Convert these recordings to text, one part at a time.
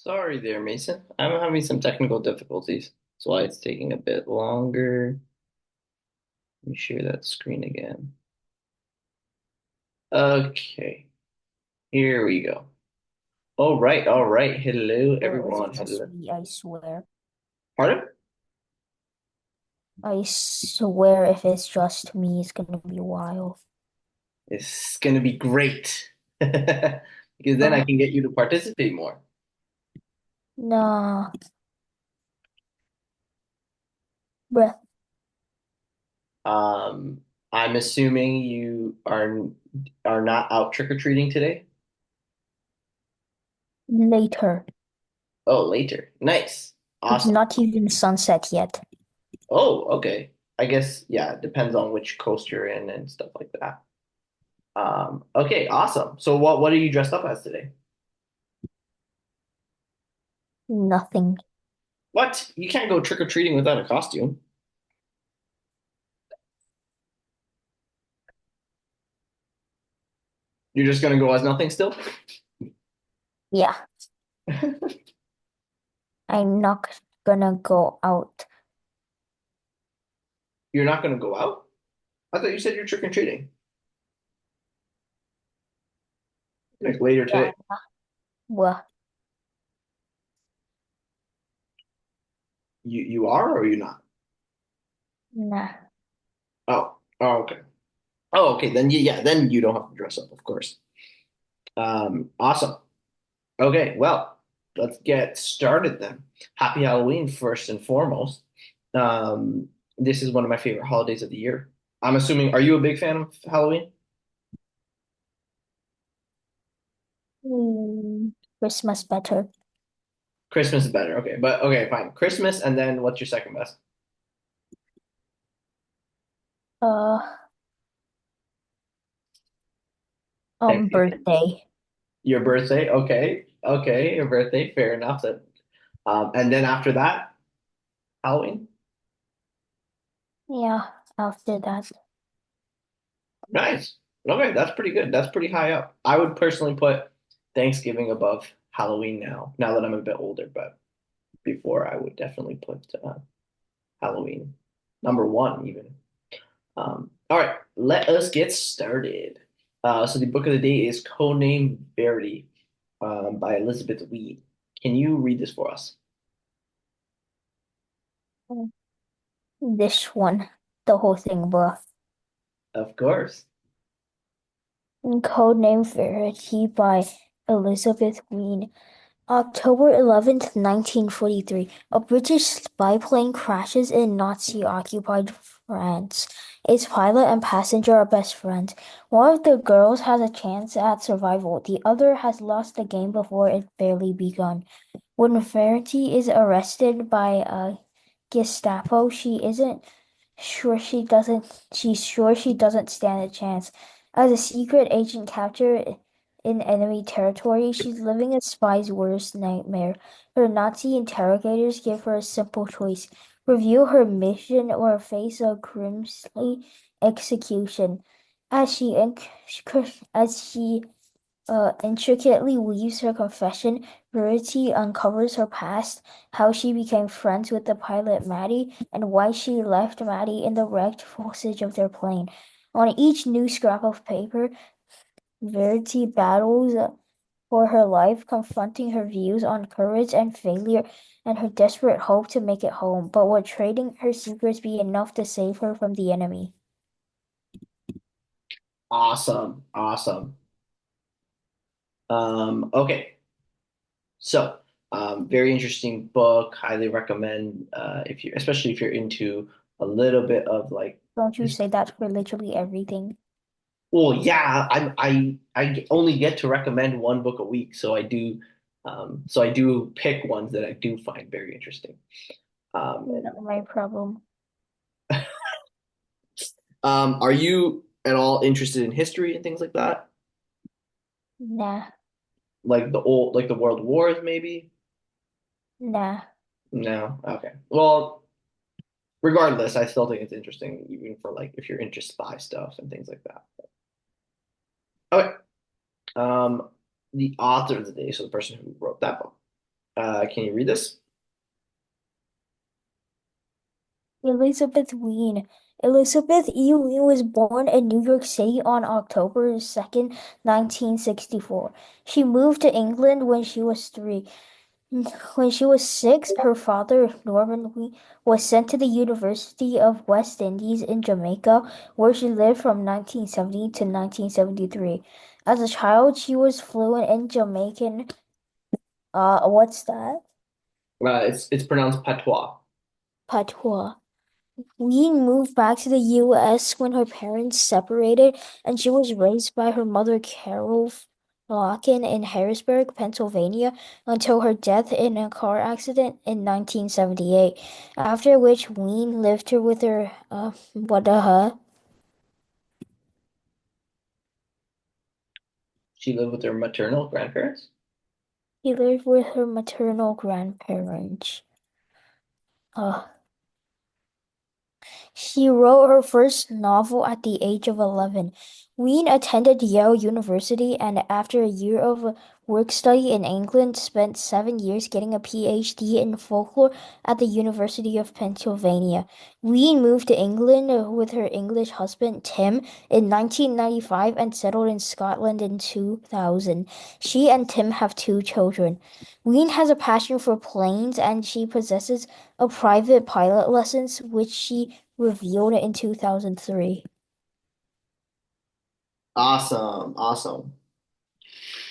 Sorry there, Mason. I'm having some technical difficulties. That's why it's taking a bit longer. Let me share that screen again. Okay, here we go. All right, all right. Hello, Or if everyone. it's just Hello. me, I swear. Pardon? I swear if it's just me, it's gonna be wild. It's gonna be great. Because then I Uh, can get you to participate more. nah, bruh. Um, I'm assuming you are not out trick-or-treating today? Later. Oh, later. Nice. It's Awesome. not even sunset yet. Oh, okay. I guess, yeah, it depends on which coast you're in and stuff like that. Okay, awesome. So what are you dressed up as today? Nothing. What? You can't go trick-or-treating without a costume. You're just gonna go as nothing still? Yeah, I'm not gonna go out. You're not gonna go out? I thought you said you're trick-or-treating. Like later Yeah, today. well, You are or you not? nah. Oh, oh, okay. Oh, okay. Then yeah, then you don't have to dress up, of course. Awesome. Okay, well, let's get started then. Happy Halloween first and foremost. This is one of my favorite holidays of the year. I'm assuming, are you a big fan of Halloween? Hmm, Christmas better. Christmas is better. Okay, but okay, fine. Christmas, and then what's your second best? Uh, Thanksgiving. birthday. Your birthday. Okay, okay, your birthday. Fair enough. And then after that, Halloween. Yeah, after that. Nice. Okay, that's pretty good. That's pretty high up. I would personally put Thanksgiving above Halloween now. Now that I'm a bit older, but before I would definitely put Halloween number one even. All right, let us get started. So the book of the day is Codename Verity by Elizabeth Weed. Can you read this for us? This one, the whole thing, bruh. Of course. Codename Verity by Elizabeth Green. October 11th, 1943, a British spy plane crashes in Nazi-occupied France. Its pilot and passenger are best friends. One of the girls has a chance at survival. The other has lost the game before it barely begun. When Verity is arrested by Gestapo, she's sure she doesn't stand a chance. As a secret agent captured in enemy territory, she's living a spy's worst nightmare. Her Nazi interrogators give her a simple choice: reveal her mission or face a grisly execution. As she inc- as she intricately weaves her confession, Verity uncovers her past, how she became friends with the pilot Maddie, and why she left Maddie in the wrecked fuselage of their plane. On each new scrap of paper, Verity battles for her life, confronting her views on courage and failure and her desperate hope to make it home. But would trading her secrets be enough to save her from the enemy? Awesome. Awesome. Okay. So, very interesting book. Highly recommend if you, especially if you're into a little bit of like, Don't you say that for literally everything? well, yeah, I only get to recommend one book a week, so I do pick ones that I do find very interesting. And Not my problem. are you at all interested in history and things like that? Nah, Like the World Wars, maybe? nah. No. Okay. Well, regardless, I still think it's interesting, even for like if you're into spy stuff and things like that. Okay. Um, the author of the day, so the person who wrote that book. Can you read this? Elizabeth Ween. Elizabeth E. Ween was born in New York City on October 2nd, 1964. She moved to England when she was 3. When she was 6, her father, Norman Ween, was sent to the University of West Indies in Jamaica, where she lived from 1970 to 1973. As a child, she was fluent in Jamaican. What's that? It's pronounced patois. Patois. Ween moved back to the U.S. when her parents separated, and she was raised by her mother, Carol Locken, in Harrisburg, Pennsylvania, until her death in a car accident in 1978. After which, Ween lived her with her, what the huh? She lived with her maternal grandparents. He lived with her maternal grandparents. Uh, She wrote her first novel at the age of 11. Ween attended Yale University and, after a year of work study in England, spent 7 years getting a PhD in folklore at the University of Pennsylvania. Ween moved to England with her English husband, Tim, in 1995 and settled in Scotland in 2000. She and Tim have 2 children. Ween has a passion for planes and she possesses a private pilot lessons, which she revealed in 2003. Awesome, awesome.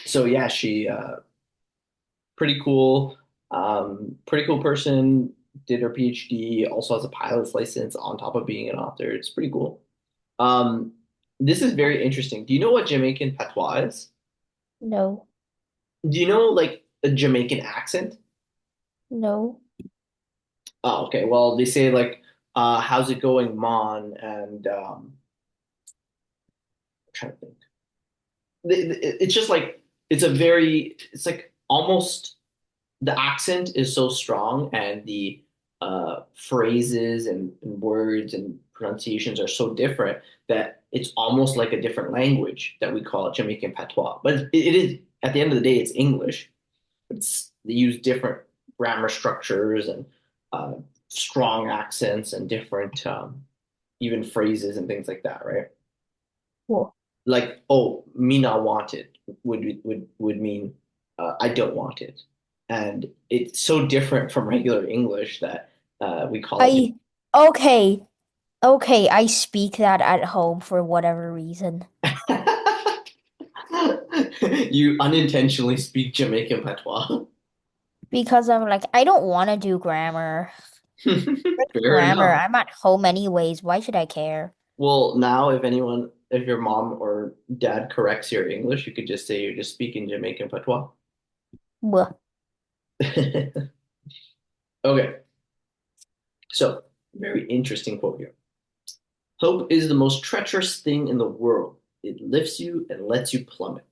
So yeah, she pretty cool, pretty cool person. Did her PhD, also has a pilot's license on top of being an author. It's pretty cool. Um, this is very interesting. Do you know what Jamaican patois is? No, Do you know like a Jamaican accent? no. Oh, okay. Well, they say like, "How's it going, Mon?" And I'm trying to think. It's just like it's a very, it's like almost the accent is so strong and the phrases and words and pronunciations are so different that it's almost like a different language that we call Jamaican patois. But it is, at the end of the day, it's English. It's they use different grammar structures and uh, strong accents and different even phrases and things like that, right? Cool. Like, oh, me not wanted would mean I don't want it, and it's so different from regular English that we call it. I okay, okay, I speak that at home for whatever reason. You unintentionally speak Jamaican patois. Because I'm like, I don't want to do grammar. Fair Grammar. enough. I'm at home anyways. Why should I care? Well, now if anyone, if your mom or dad corrects your English, you could just say you're just speaking Jamaican patois. Bleh. Okay, so very interesting quote here. Hope is the most treacherous thing in the world. It lifts you and lets you plummet.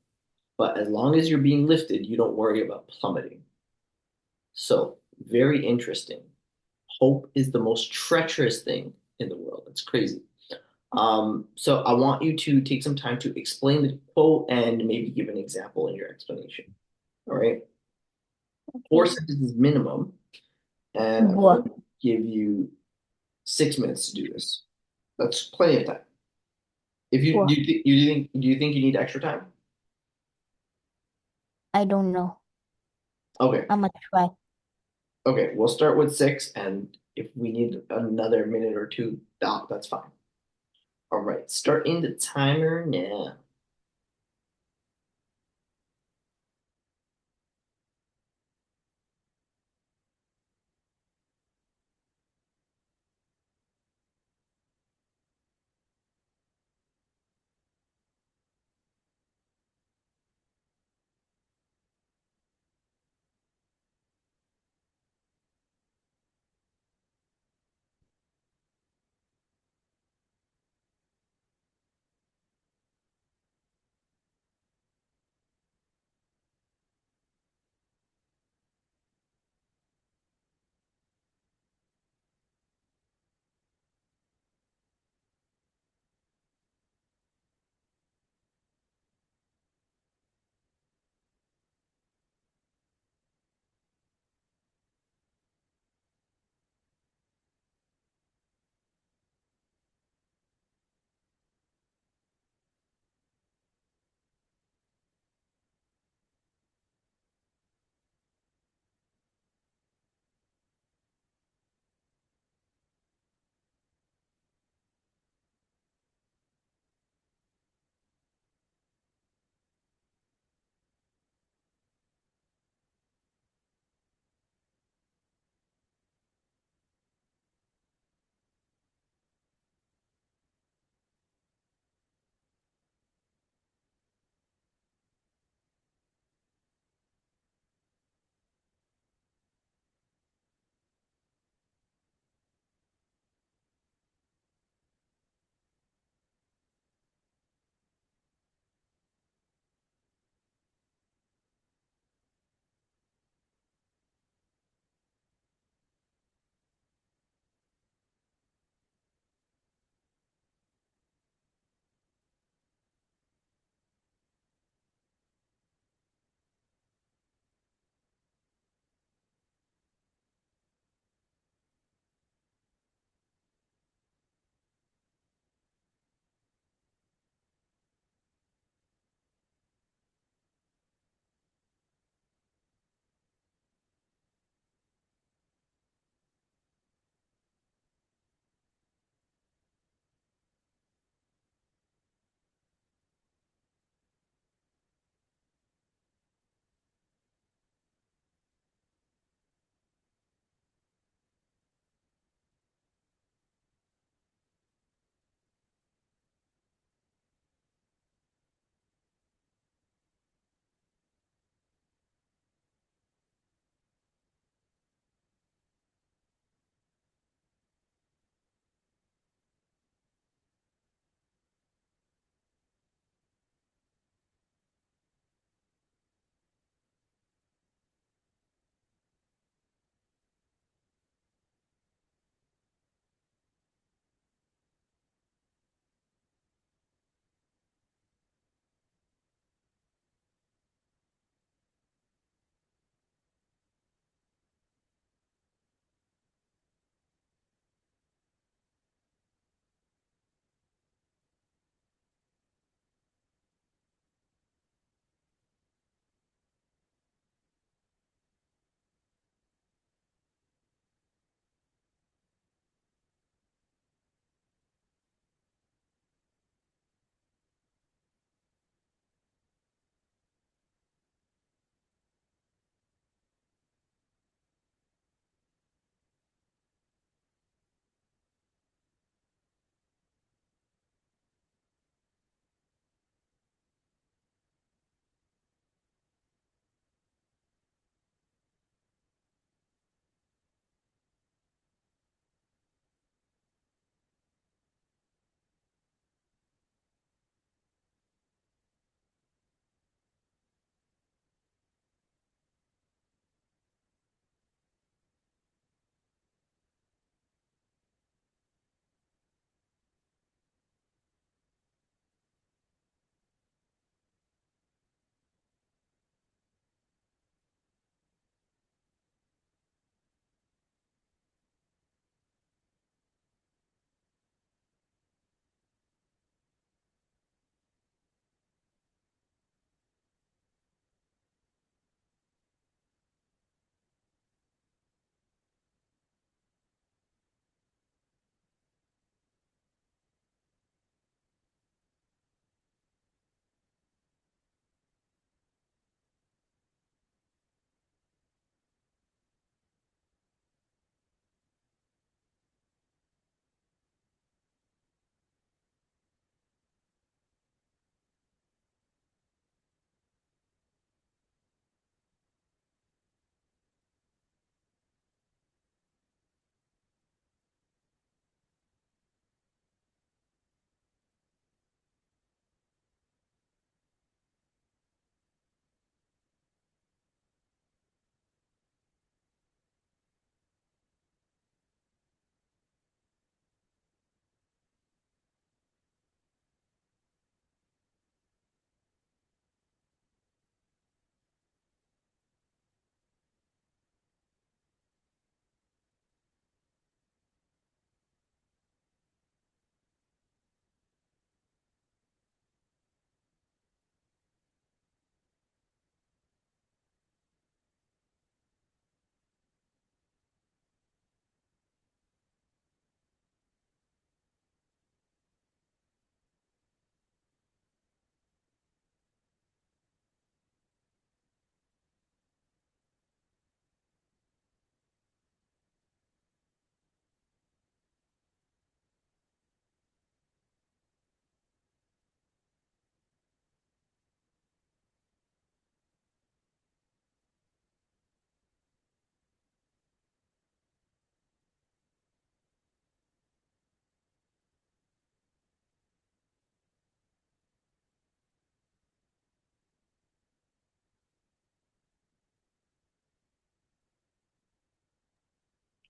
But as long as you're being lifted, you don't worry about plummeting. So, very interesting. Hope is the most treacherous thing in the world. That's crazy. So I want you to take some time to explain the quote and maybe give an example in your explanation. All right. Four Okay. sentences minimum, and I'm Bleh. going to give you 6 minutes to do this. That's plenty of time. If you Bleh. do, you think you need extra time? I don't know. Okay. I'm gonna try. Okay. We'll start with six, and if we need another minute or two, that's fine. All right. Starting the timer now.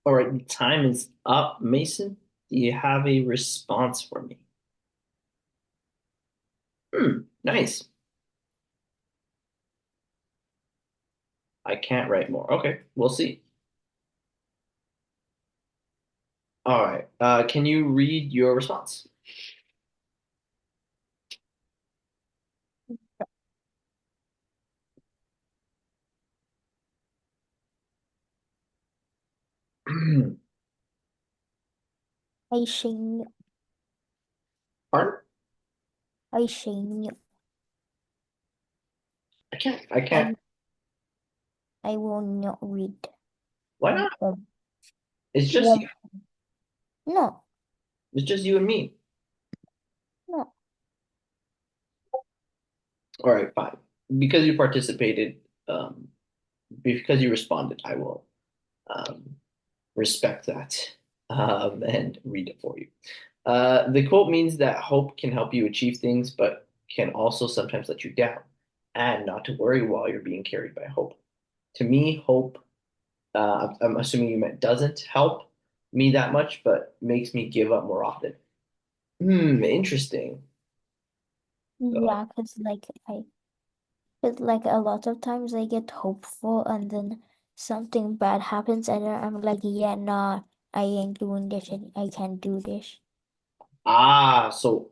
All right, the time is up. Mason, do you have a response for me? Nice. I can't write more. Okay, we'll see. All right. Can you read your response? I shame you. Pardon? I shame you. I can't. I can't. I I will not read. Why not? Wom- It's just you. wom- No, It's just you and me. no. All right, fine. Because you participated, because you responded, I will um, respect that and read it for you. The quote means that hope can help you achieve things, but can also sometimes let you down, and not to worry while you're being carried by hope. To me, hope, I'm assuming you meant doesn't help me that much, but makes me give up more often. Interesting. So, Yeah, cause like a lot of times I get hopeful and then something bad happens and then I'm like, yeah, nah, I ain't doing this and I can't do this. so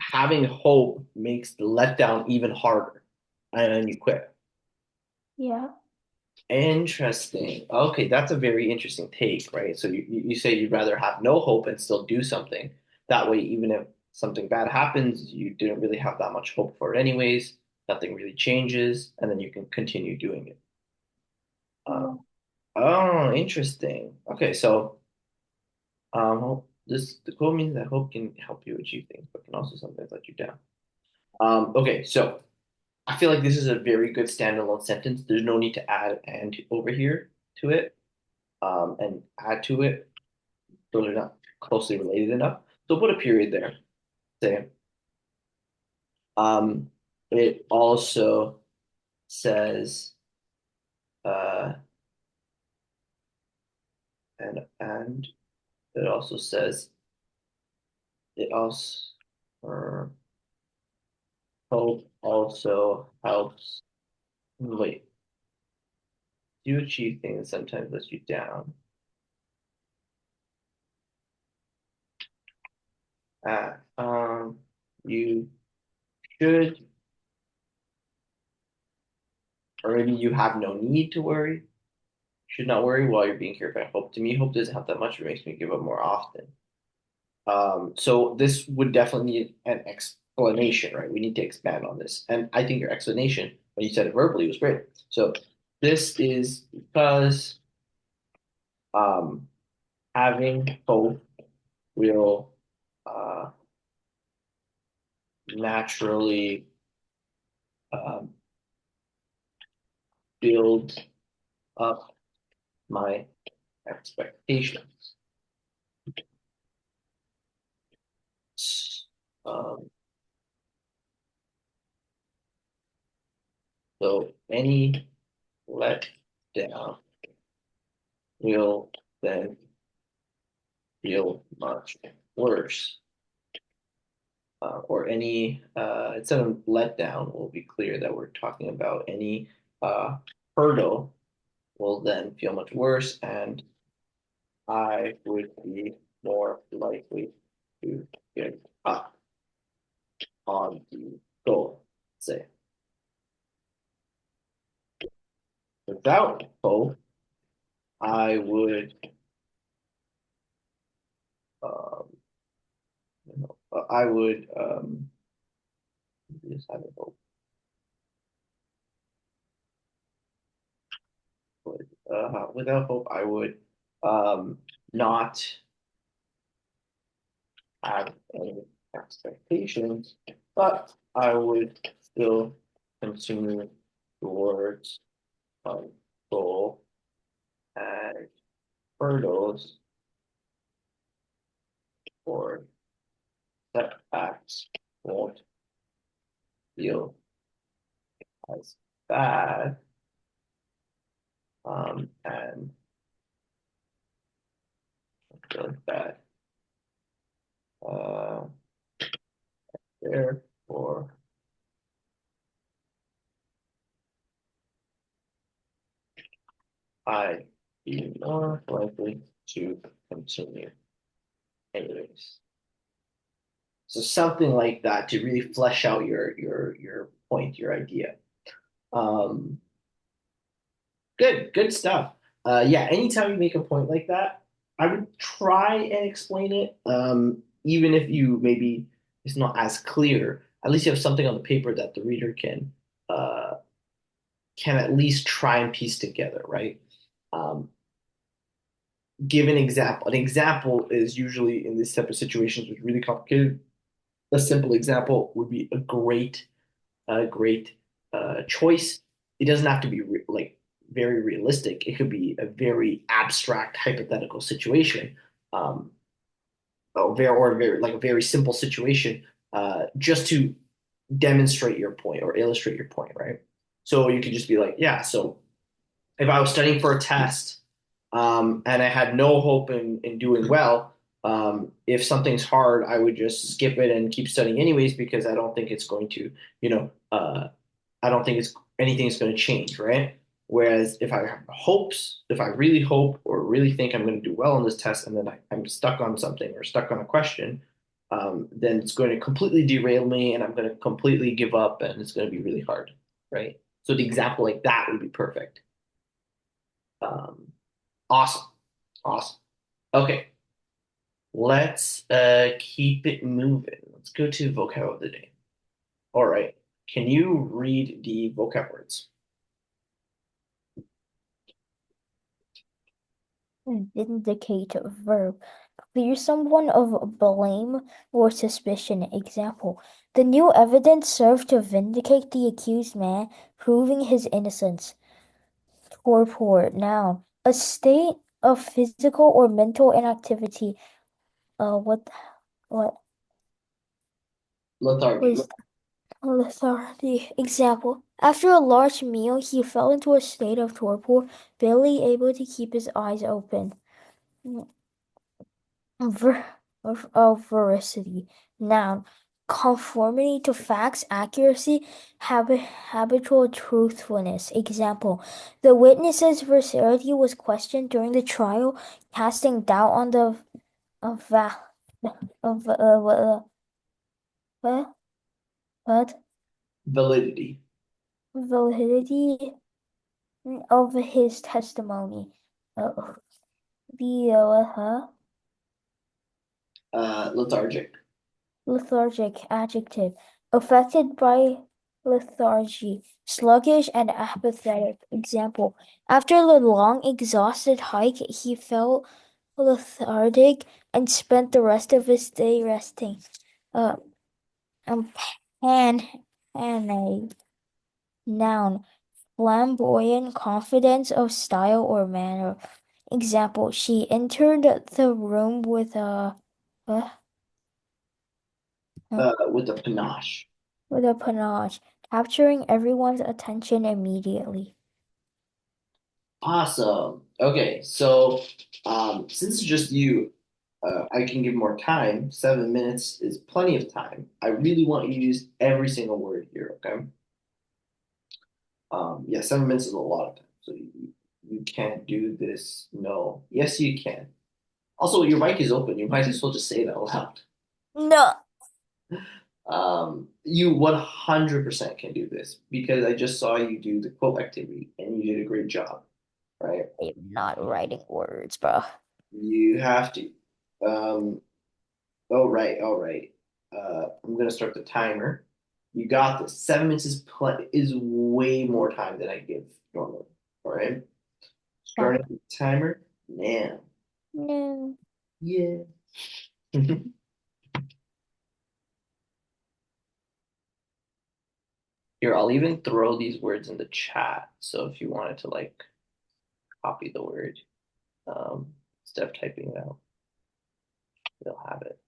having hope makes the letdown even harder, and then you quit. Yeah. Interesting. Okay, that's a very interesting take, right? So you say you'd rather have no hope and still do something. That way, even if something bad happens, you didn't really have that much hope for it anyways. Nothing really changes, and then you can continue doing it. Yeah. Oh, interesting. Okay, so this the quote means that hope can help you achieve things, but can also sometimes let you down. Okay, so I feel like this is a very good standalone sentence. There's no need to add and over here to it, and add to it. Those are not closely related enough. So put a period there. Say, um, it also says, uh, and it also says it also uh, hope also helps. Wait, do achieve things sometimes lets you down. Uh, um, you should, or maybe you have no need to worry. Should not worry while you're being carried by hope. To me, hope doesn't help that much. It makes me give up more often. So this would definitely need an explanation, right? We need to expand on this. And I think your explanation, when you said it verbally, was great. So this is because um, having hope will naturally um, build up my expectations. Um, so any let down will then feel much worse. Or any, instead of letdown, we'll be clear that we're talking about any hurdle will then feel much worse, and I would be more likely to give up on the goal. Say, without hope, I would, um, I would just have a hope. Without hope, I would um, not have any expectations, but I would still continue towards my goal, and hurdles or setbacks won't feel as bad. And feel like that. Uh, therefore, I'd be more likely to continue anyways. So something like that to really flesh out your point, your idea. Um, good stuff. Yeah, anytime you make a point like that, I would try and explain it. Even if you maybe it's not as clear, at least you have something on the paper that the reader uh, can at least try and piece together, right? Um, give an example. An example is usually in this type of situations was really complicated. A simple example would be a great choice. It doesn't have to be like very realistic. It could be a very abstract hypothetical situation, or very like a very simple situation, just to demonstrate your point or illustrate your point, right? So you could just be like, yeah. So if I was studying for a test, and I had no hope in doing well, if something's hard, I would just skip it and keep studying anyways because I don't think it's going to, you know, I don't think it's anything is going to change, right? Whereas if I have hopes, if I really hope or really think I'm going to do well on this test, and then I'm stuck on something or stuck on a question, then it's going to completely derail me, and I'm going to completely give up, and it's going to be really hard, right? So the example like that would be perfect. Um, awesome, awesome. Okay, let's keep it moving. Let's go to vocab of the day. All right, can you read the vocab words? Vindicate verb. Clear someone of blame or suspicion. Example. The new evidence served to vindicate the accused man, proving his innocence. Torpor. Noun. A state of physical or mental inactivity. What Lethargy. was lethargy? Example. After a large meal, he fell into a state of torpor, barely able to keep his eyes open. Ver Veracity. Noun. Conformity to facts, accuracy, habitual truthfulness. Example. The witness's veracity was questioned during the trial, casting doubt on the of va of what what Validity. validity of his testimony. Uh, the Lethargic. Lethargic adjective. Affected by lethargy. Sluggish and apathetic. Example. After the long, exhausted hike, he felt lethargic and spent the rest of his day resting. Uh, um, pan, pan, noun. Flamboyant confidence of style or manner. Example. She entered the room uh, uh, With a panache. with a panache, capturing everyone's attention immediately. Awesome. Okay, so since it's just you, I can give more time. 7 minutes is plenty of time. I really want you to use every single word here, okay? Yeah, 7 minutes is a lot of time. So you can't do this. No. Yes, you can. Also, your mic is open. You might as well just say it out loud. No, You 100% can do this because I just saw you do the quote activity and you did a great job, right? I'm not writing words, bro. You have to. Um, all right, all right. I'm gonna start the timer. You got this. 7 minutes is way more time than I give normally. All right. Starting Stop. the timer now. No. Yeah. Here, I'll even throw these words in the chat. So if you wanted to like copy the word, instead of typing it out, you'll have it.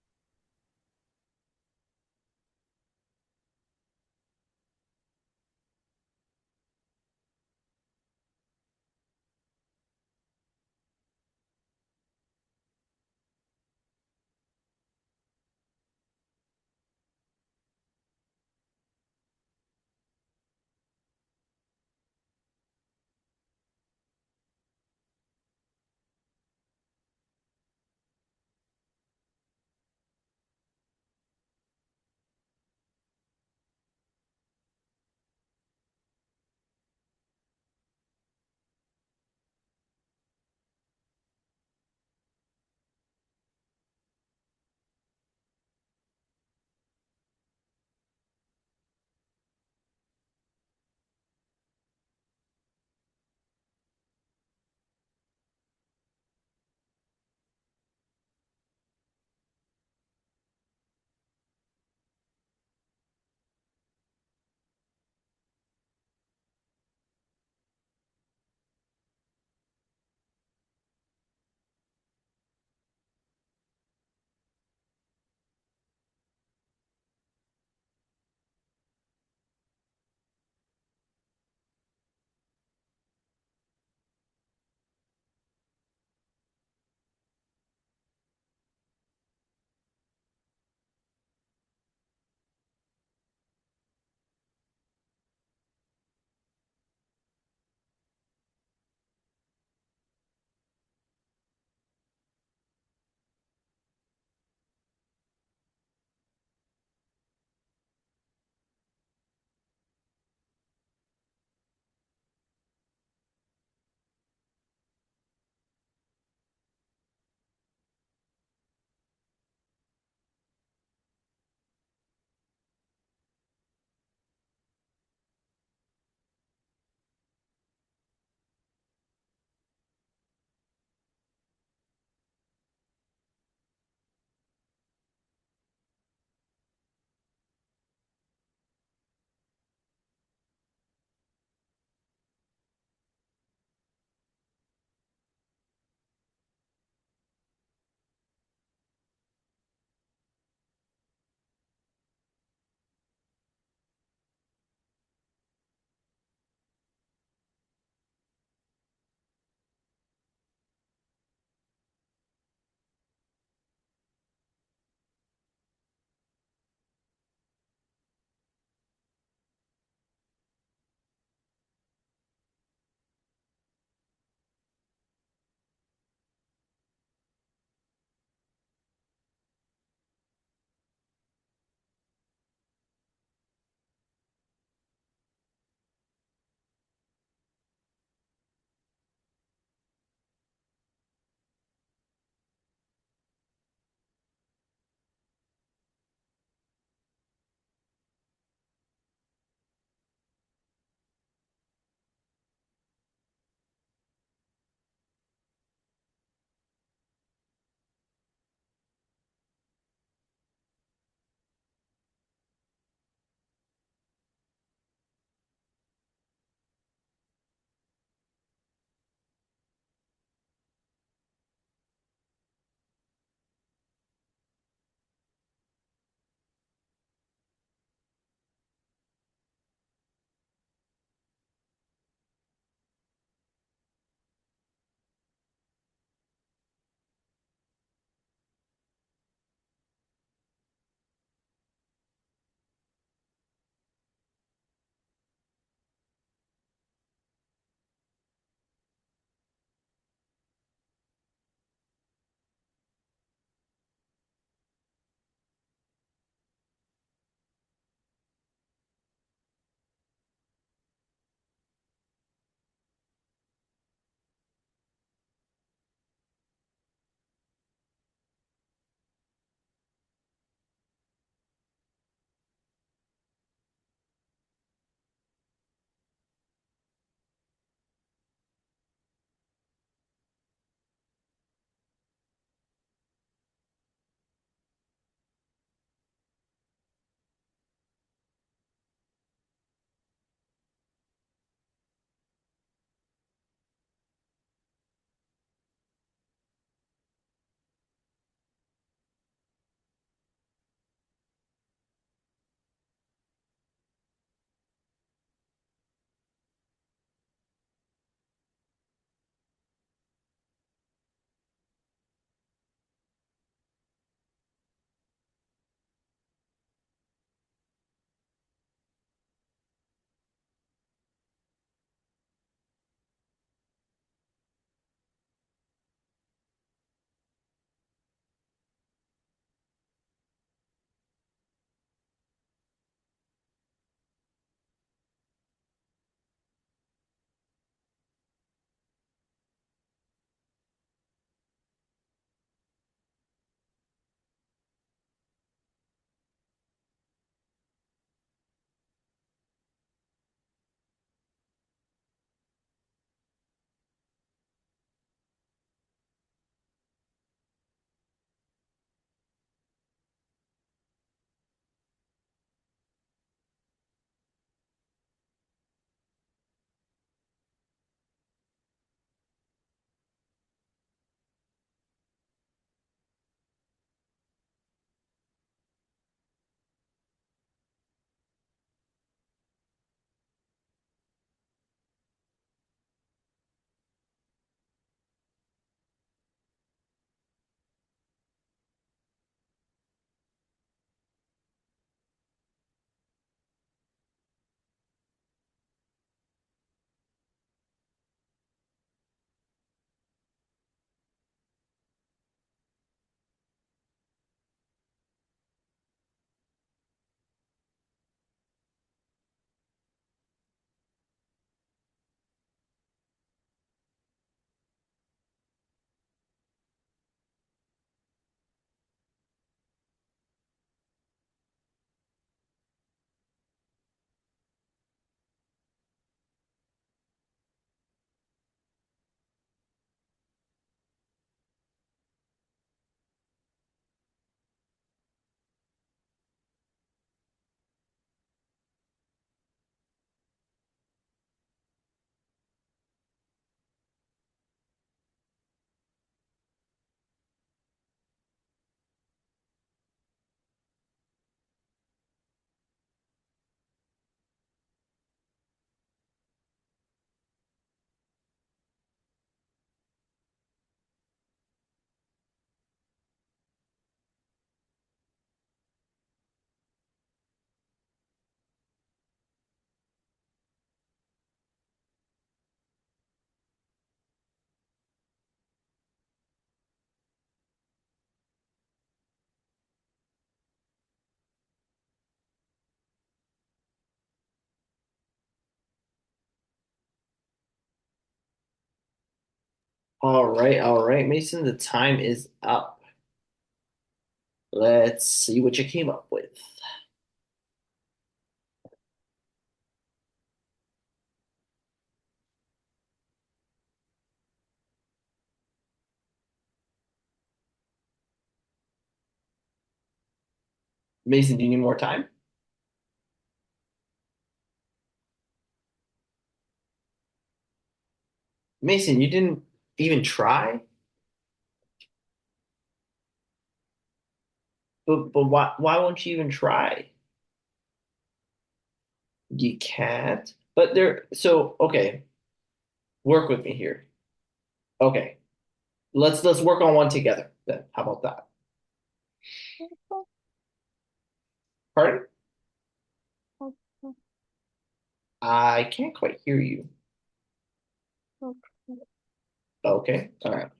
All right, Mason, the time is up. Let's see what you came up with. Mason, do you need more time? Mason, you didn't even try? But why won't you even try? You can't. But there, so okay, work with me here. Okay. Let's work on one together then. How about that? Pardon? I can't quite hear you. Okay. All right.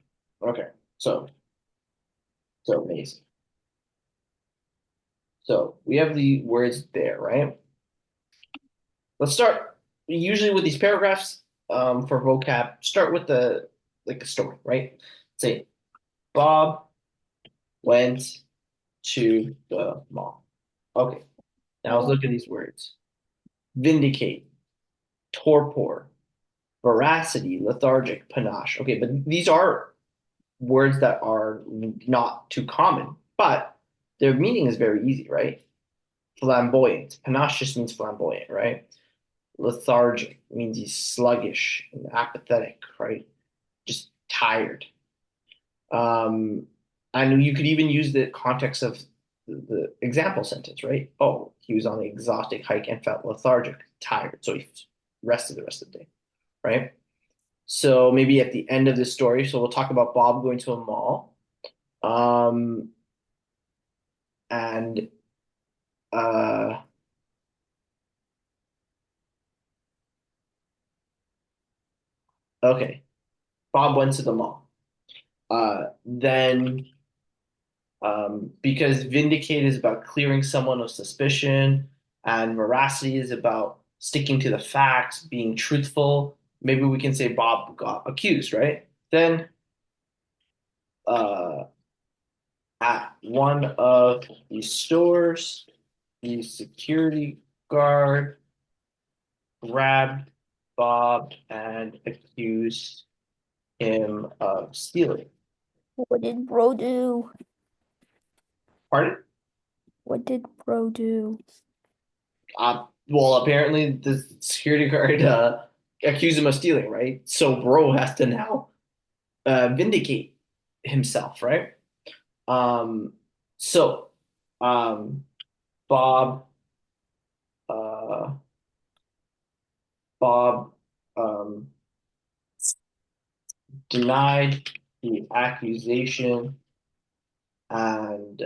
Okay. So so amazing. So we have the words there, right? Let's start usually with these paragraphs for vocab. Start with the like the story, right? Say Bob went to the mall. Okay. Now let's look at these words. Vindicate, torpor, veracity, lethargic, panache. Okay, but these are words that are not too common, but their meaning is very easy, right? Flamboyant. Panache just means flamboyant, right? Lethargic means he's sluggish and apathetic, right? Just tired. Um, and you could even use the context of the example sentence, right? Oh, he was on an exhausting hike and felt lethargic, tired, so he rested the rest of the day, right? So maybe at the end of this story, so we'll talk about Bob going to a mall. Um, and uh, okay, Bob went to the mall. Then because vindicate is about clearing someone of suspicion, and veracity is about sticking to the facts, being truthful. Maybe we can say Bob got accused, right? Then uh, at one of the stores, the security guard grabbed Bob and accused him of stealing. What did bro do? Pardon? What did bro do? Well, apparently the security guard accused him of stealing, right? So Bro has to now vindicate himself, right? Um, so um, Bob uh, Bob um, denied the accusation and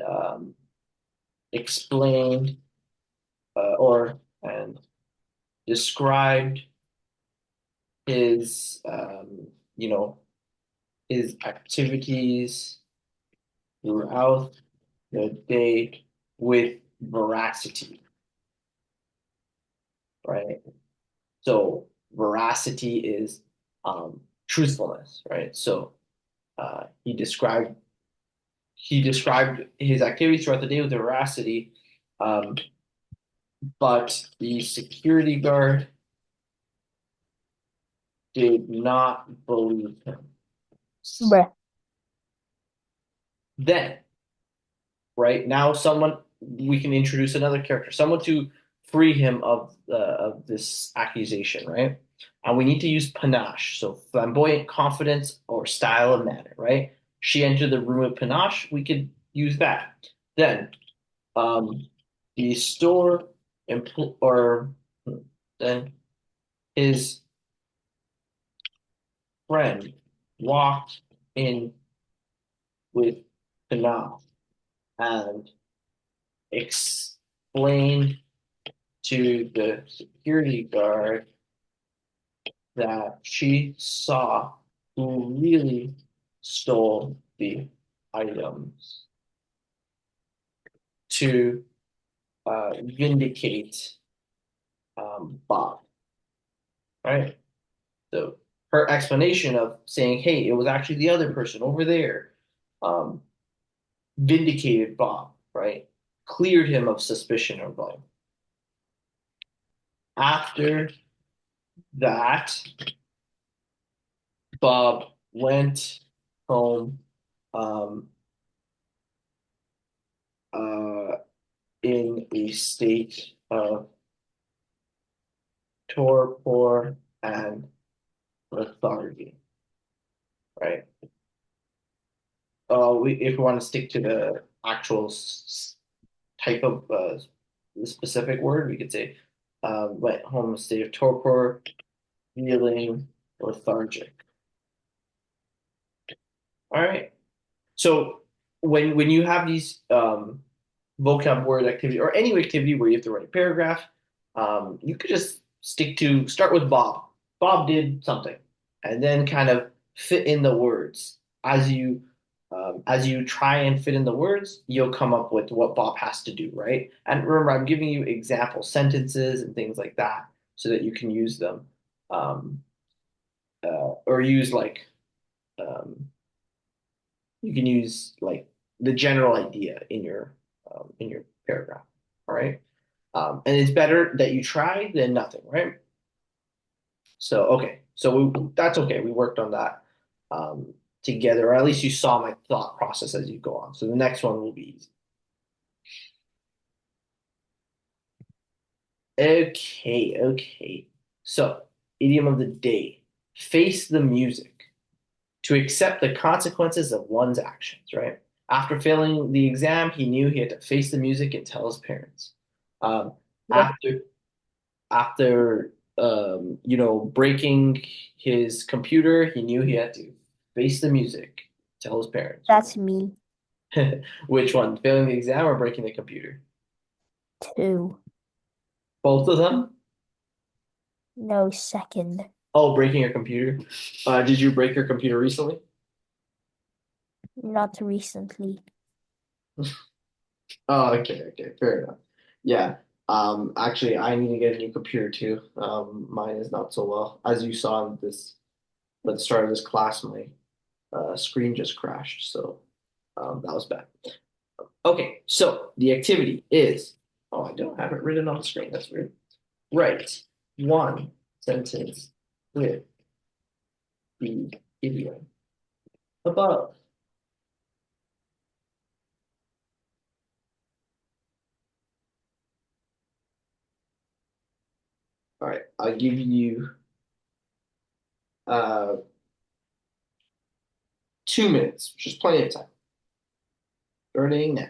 explained or and described his you know his activities throughout the day with veracity, right? So veracity is truthfulness, right? So he described his activities throughout the day with veracity, um, but the security guard did not believe him. Bruh. Then, right now, someone we can introduce another character, someone to free him of this accusation, right? And we need to use panache, so flamboyant confidence or style of manner, right? She entered the room with panache. We could use that. Then, um, the store empl or then his friend walked in with panache and explained to the security guard that she saw who really stole the items to vindicate Bob, right? So her explanation of saying, "Hey, it was actually the other person over there," um, vindicated Bob, right? Cleared him of suspicion of blame. After that, Bob went home um, uh, in a state of torpor and lethargy, right? If we want to stick to the actual type of the specific word, we could say went home in a state of torpor, feeling lethargic. All right. So when you have these vocab word activity or any activity where you have to write a paragraph, you could just start with Bob. Bob did something, and then kind of fit in the words as you try and fit in the words, you'll come up with what Bob has to do, right? And remember, I'm giving you example sentences and things like that so that you can use them, um, or use like um, you can use like the general idea in your paragraph. All right. And it's better that you try than nothing, right? So okay, that's okay. We worked on that together, or at least you saw my thought process as you go on. So the next one will be easy. Okay, okay. So idiom of the day: face the music. To accept the consequences of one's actions, right? After failing the exam, he knew he had to face the music and tell his parents. Um, Yep, after breaking his computer, he knew he had to face the music, tell his parents. that's me Which one? Failing the exam or breaking the computer? too. Both of them? No, second. Oh, breaking your computer. Did you break your computer recently? Not recently. Oh, okay, okay, fair enough. Yeah. Actually, I need to get a new computer too. Mine is not so well. As you saw in this at the start of this class, my screen just crashed, so that was bad. Okay, so the activity is, oh, I don't have it written on the screen. That's weird. Write one sentence with the idiom above. All right, I'll give you uh 2 minutes, which is plenty of time. Starting now.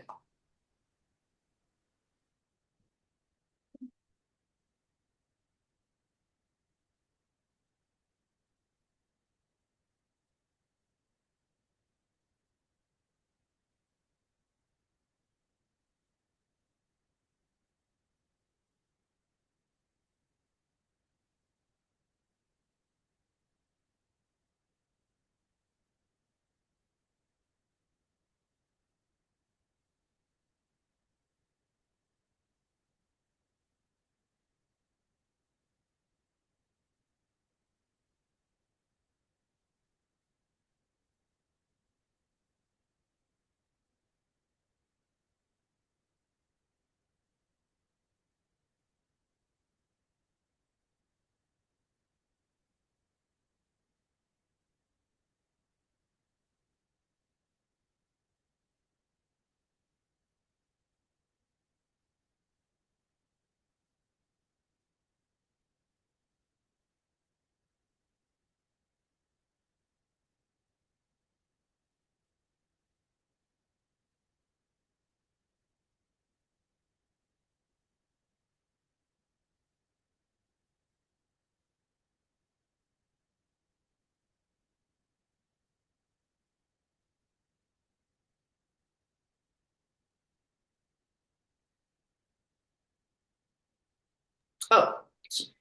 Oh,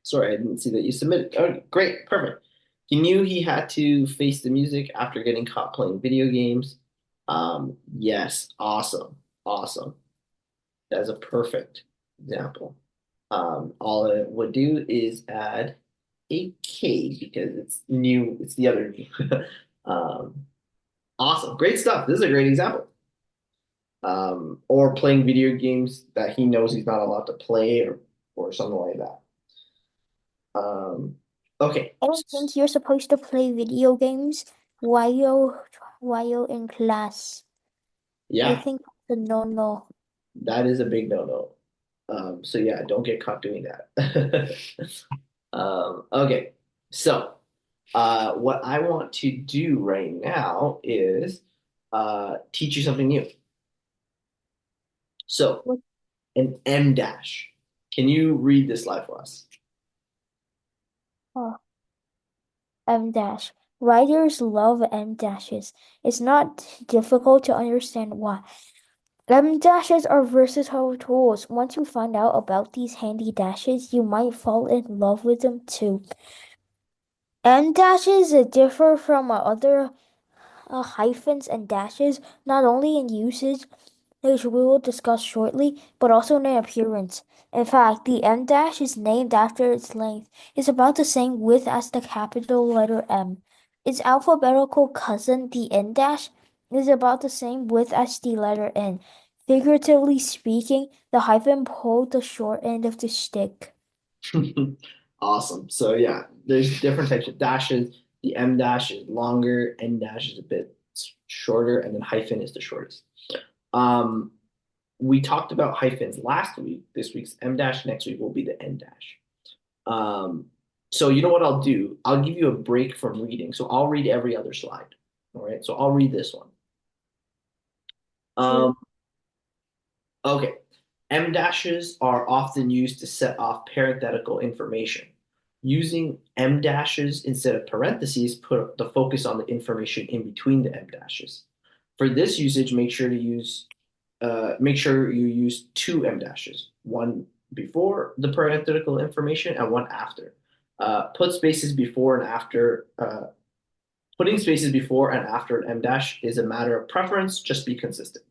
sorry, I didn't see that you submitted. Oh, great, perfect. He knew he had to face the music after getting caught playing video games. Yes, awesome, awesome. That's a perfect example. All it would do is add. a K because it's new. It's the other new. um, awesome, great stuff. This is a great example. Or playing video games that he knows he's not allowed to play, or something like that. Okay. I don't think you're supposed to play video games while in class. I Yeah, think that's a no-no. that is a big no-no. So yeah, don't get caught doing that. Okay, so what I want to do right now is teach you something new. So What an M dash. Can you read this slide for us? uh, M dash. Writers love M dashes. It's not difficult to understand why. M dashes are versatile tools. Once you find out about these handy dashes, you might fall in love with them too. M dashes differ from other hyphens and dashes not only in usage, which we will discuss shortly, but also in appearance. In fact, the M dash is named after its length. It's about the same width as the capital letter M. Its alphabetical cousin, the N dash, is about the same width as the letter N. Figuratively speaking, the hyphen pulled the short end of the stick. Awesome. So yeah, there's different types of dashes. The M dash is longer, N dash is a bit shorter, and then hyphen is the shortest. Um, we talked about hyphens last week. This week's M dash, next week will be the N dash. Um, so you know what I'll do? I'll give you a break from reading. So I'll read every other slide. All right. So I'll read this one. Mm. Um, okay. M dashes are often used to set off parenthetical information. Using M dashes instead of parentheses put the focus on the information in between the M dashes. For this usage, make sure you use two M dashes, one before the parenthetical information and one after. Put spaces before and after. Putting spaces before and after an M dash is a matter of preference. Just be consistent.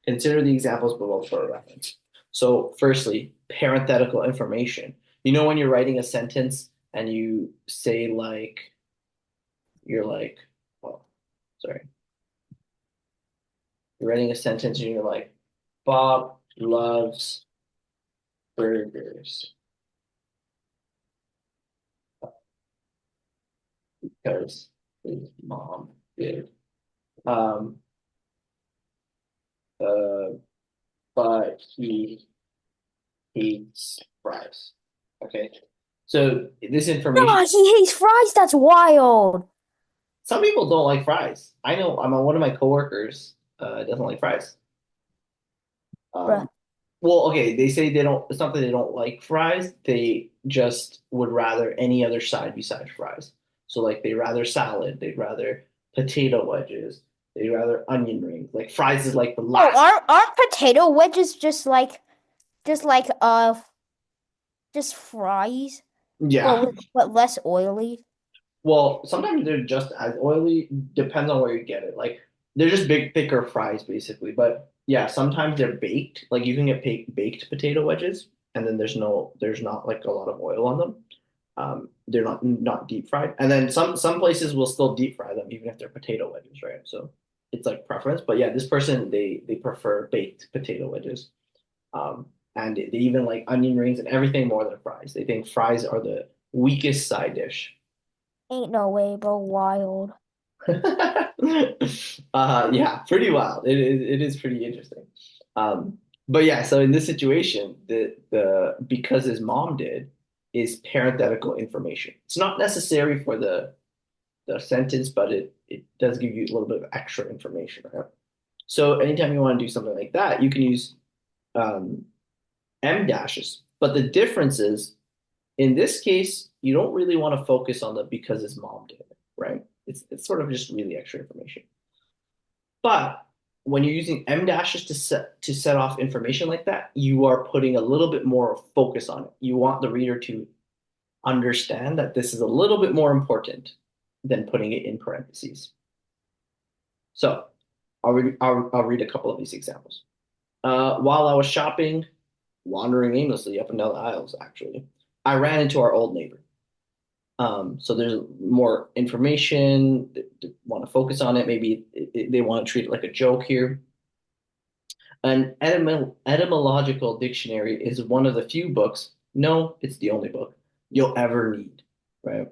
Consider the examples below for a reference. So, firstly, parenthetical information. You know, when you're writing a sentence and you say, like, you're like, oh, sorry, you're writing a sentence and you're like, Bob loves burgers because his mom did. Um, uh, but he hates fries. Okay. So this information, No, he hates fries. That's wild, some people don't like fries. I know one of my coworkers doesn't like fries. bruh. Um, well, okay, they say they don't, it's not that they don't like fries, they just would rather any other side besides fries. So like they rather salad, they'd rather potato wedges, they'd rather onion rings. Like fries is like the Oh, last. aren't potato wedges just like just fries, Yeah. but less oily? Well, sometimes they're just as oily, depends on where you get it. Like they're just big, thicker fries basically. But yeah, sometimes they're baked. Like you can get baked potato wedges, and then there's not like a lot of oil on them. They're not deep fried. And then some places will still deep fry them even if they're potato wedges, right? So it's like preference. But yeah, this person they prefer baked potato wedges. And they even like onion rings and everything more than fries. They think fries are the weakest side dish. Ain't no way, bro. Wild. Yeah, pretty wild. It is pretty interesting. Um, but yeah, so in this situation, the because his mom did is parenthetical information. It's not necessary for the sentence, but it does give you a little bit of extra information, right? So anytime you want to do something like that, you can use um, M dashes. But the difference is in this case, you don't really want to focus on the because his mom did it, right? It's sort of just really extra information. But when you're using M dashes to set off information like that, you are putting a little bit more focus on it. You want the reader to understand that this is a little bit more important than putting it in parentheses. So I'll read a couple of these examples. While I was shopping, wandering aimlessly up and down the aisles, actually, I ran into our old neighbor. So there's more information. They want to focus on it. Maybe they want to treat it like a joke here. An etymological dictionary is one of the few books, no, it's the only book you'll ever need, right?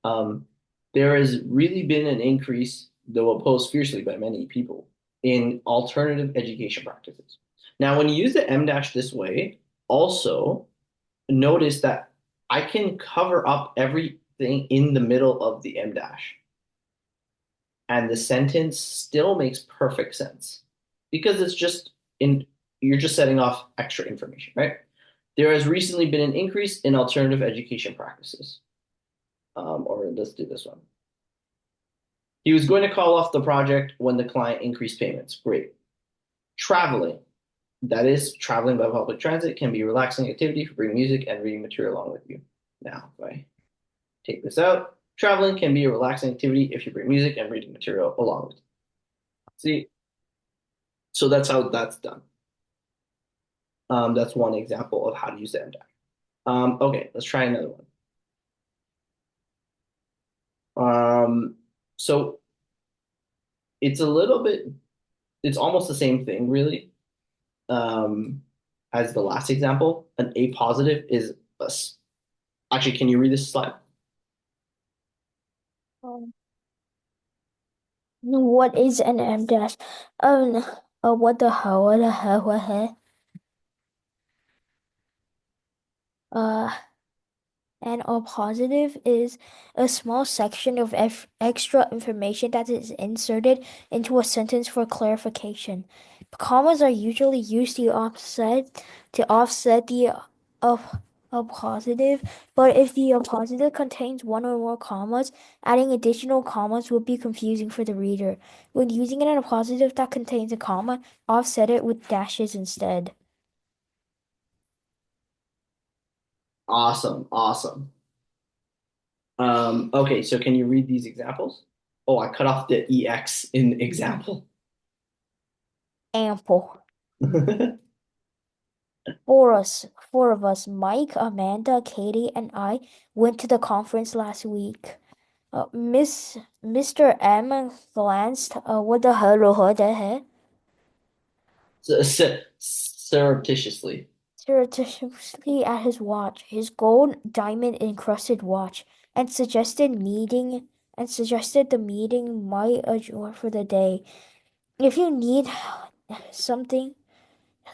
Um, there has really been an increase, though opposed fiercely by many people, in alternative education practices. Now, when you use the M dash this way, also notice that I can cover up everything in the middle of the M dash, and the sentence still makes perfect sense because it's just in you're just setting off extra information, right? There has recently been an increase in alternative education practices. Or let's do this one. He was going to call off the project when the client increased payments. Great. Traveling. That is, traveling by public transit can be a relaxing activity for bringing music and reading material along with you. Now, if I take this out, traveling can be a relaxing activity if you bring music and reading material along with you. See, so that's how that's done. That's one example of how to use the MDAC. Okay, let's try another one. So it's a little bit, it's almost the same thing, really, as the last example. An A positive is actually, can you read this slide? Um, what is an M dash? Um, what the hell? What the hell? What the hell? Uh, And a positive is a small section of extra information that is inserted into a sentence for clarification. Commas are usually used to offset the of a positive, but if the positive contains one or more commas, adding additional commas would be confusing for the reader. When using it in a positive that contains a comma, offset it with dashes instead. Awesome, awesome. Okay, so can you read these examples? Oh, I cut off the EX in example. Ample. Four of us, Mike, Amanda, Katie, and I went to the conference last week. Mr. M glanced, what the hell, what the hell? Surreptitiously. Surreptitiously at his watch, his gold diamond encrusted watch, and suggested the meeting might adjourn for the day. If you need something,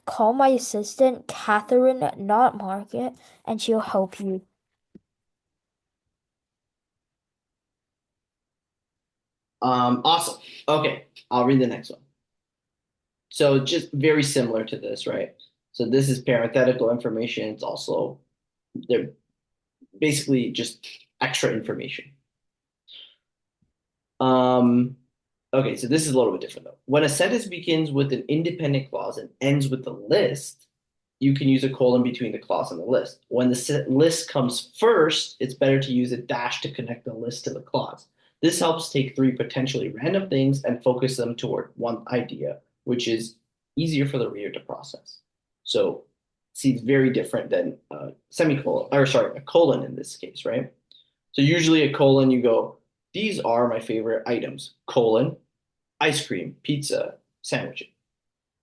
call my assistant, Catherine, not Margaret, and she'll help you. Awesome. Okay, I'll read the next one. So just very similar to this, right? So this is parenthetical information. It's also they're basically just extra information. Um, okay, so this is a little bit different though. When a sentence begins with an independent clause and ends with a list, you can use a colon between the clause and the list. When the list comes first, it's better to use a dash to connect the list to the clause. This helps take three potentially random things and focus them toward one idea, which is easier for the reader to process. So, see, it's very different than a semicolon, or sorry, a colon in this case, right? So usually a colon, you go, these are my favorite items, colon, ice cream, pizza, sandwich.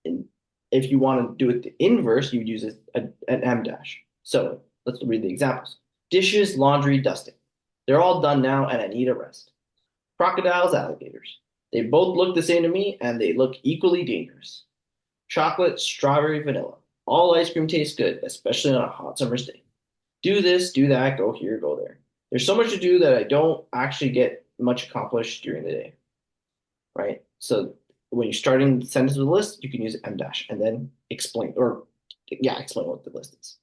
And if you want to do it the inverse, you would use an M dash. So let's read the examples. Dishes, laundry, dusting. They're all done now and I need a rest. Crocodiles, alligators. They both look the same to me and they look equally dangerous. Chocolate, strawberry, vanilla. All ice cream tastes good, especially on a hot summer's day. Do this, do that, go here, go there. There's so much to do that I don't actually get much accomplished during the day, right? So when you're starting the sentence with a list, you can use M dash and then explain, or yeah, explain what the list is.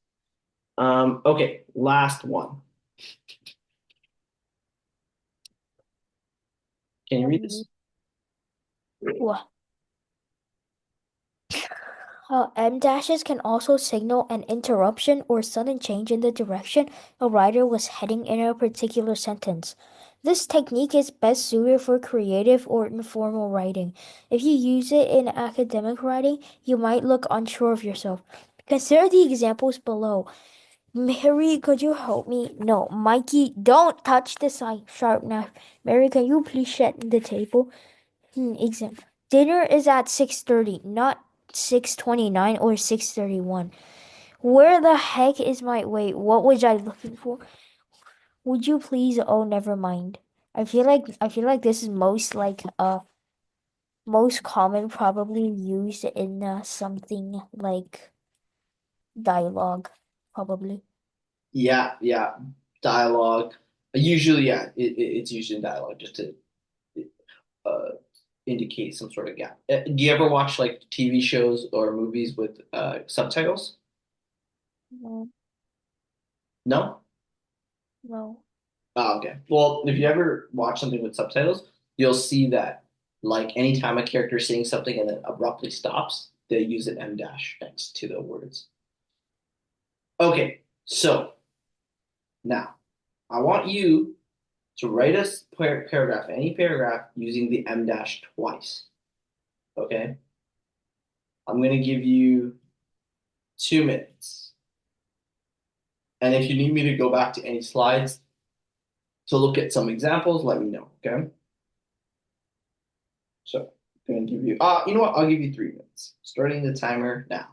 Okay, last one. Can you read Um, this? what? M dashes can also signal an interruption or sudden change in the direction a writer was heading in a particular sentence. This technique is best suited for creative or informal writing. If you use it in academic writing, you might look unsure of yourself. Consider the examples below. Mary, could you help me? No, Mikey, don't touch the sharp knife. Mary, can you please set the table? Exam. Dinner is at 6:30, not 6:29 or 6:31. Where the heck is my wait? What was I looking for? Would you please? Oh, never mind. I feel like this is most common, probably used in something like dialogue, probably. Yeah, yeah. Dialogue. Usually, yeah, it's used in dialogue just to uh, indicate some sort of gap. Do you ever watch like TV shows or movies with subtitles? No, No? no. Oh, okay. Well, if you ever watch something with subtitles, you'll see that like anytime a character is saying something and then abruptly stops, they use an M dash next to the words. Okay, so now I want you to write a paragraph, any paragraph using the M dash twice. Okay, I'm going to give you 2 minutes. And if you need me to go back to any slides to look at some examples, let me know. Okay, so I'm going to give you, you know what? I'll give you 3 minutes, starting the timer now.